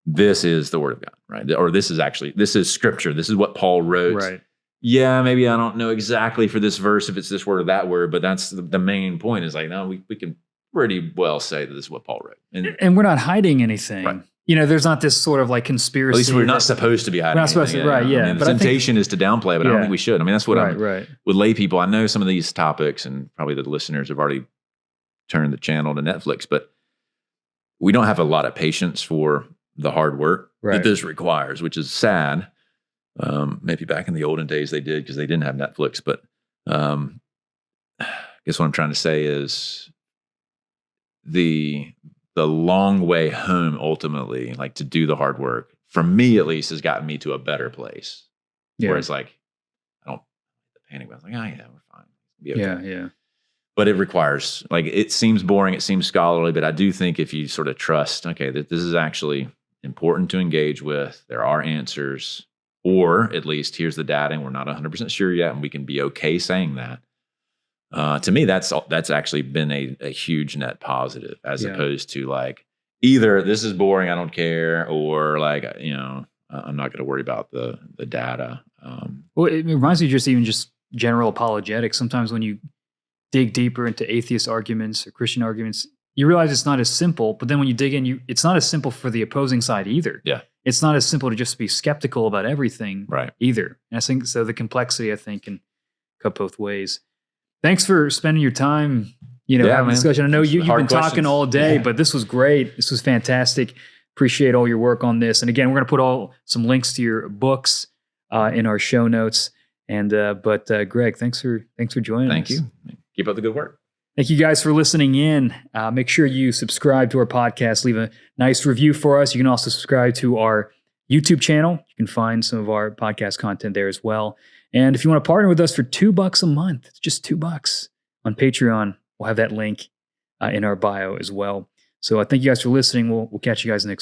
this is the Word of God, right? Or this is Scripture. This is what Paul wrote. Right. Yeah, maybe I don't know exactly for this verse if it's this word or that word, but that's the main point. Is no, we can pretty well say that this is what Paul wrote, and we're not hiding anything. Right. There's not this sort of conspiracy. At least we're not supposed to be hiding. We're not supposed to, right? Yeah. I mean, the temptation is to downplay, but I don't think we should. I mean, that's what with lay people. I know some of these topics, and probably the listeners have already turned the channel to Netflix, but we don't have a lot of patience for the hard work that this requires, which is sad. Maybe back in the olden days they did because they didn't have Netflix. But I guess what I'm trying to say is the long way home ultimately, to do the hard work, for me at least, has gotten me to a better place. Yeah. Where it's I don't panic about we're fine. Be okay. Yeah. But it requires, it seems boring, it seems scholarly, but I do think if you sort of trust, okay, that this is actually important to engage with, there are answers. Or at least here's the data, and we're not 100% sure yet, and we can be okay saying that. To me, that's actually been a huge net positive, as opposed to either this is boring, I don't care, or I'm not going to worry about the data. Well, it reminds me just general apologetics. Sometimes when you dig deeper into atheist arguments or Christian arguments, you realize it's not as simple. But then when you dig in, it's not as simple for the opposing side either. Yeah. It's not as simple to just be skeptical about everything either. And I think so. The complexity, I think, can cut both ways. Thanks for spending your time, having a discussion. I know you've been talking all day, but this was great. This was fantastic. Appreciate all your work on this. And again, we're going to put some links to your books in our show notes. And but Greg, thanks for joining us. Thank you. Keep up the good work. Thank you guys for listening in. Make sure you subscribe to our podcast. Leave a nice review for us. You can also subscribe to our YouTube channel. You can find some of our podcast content there as well. And if you want to partner with us for $2 a month, it's just $2 on Patreon. We'll have that link in our bio as well. So thank you guys for listening. We'll catch you guys next week.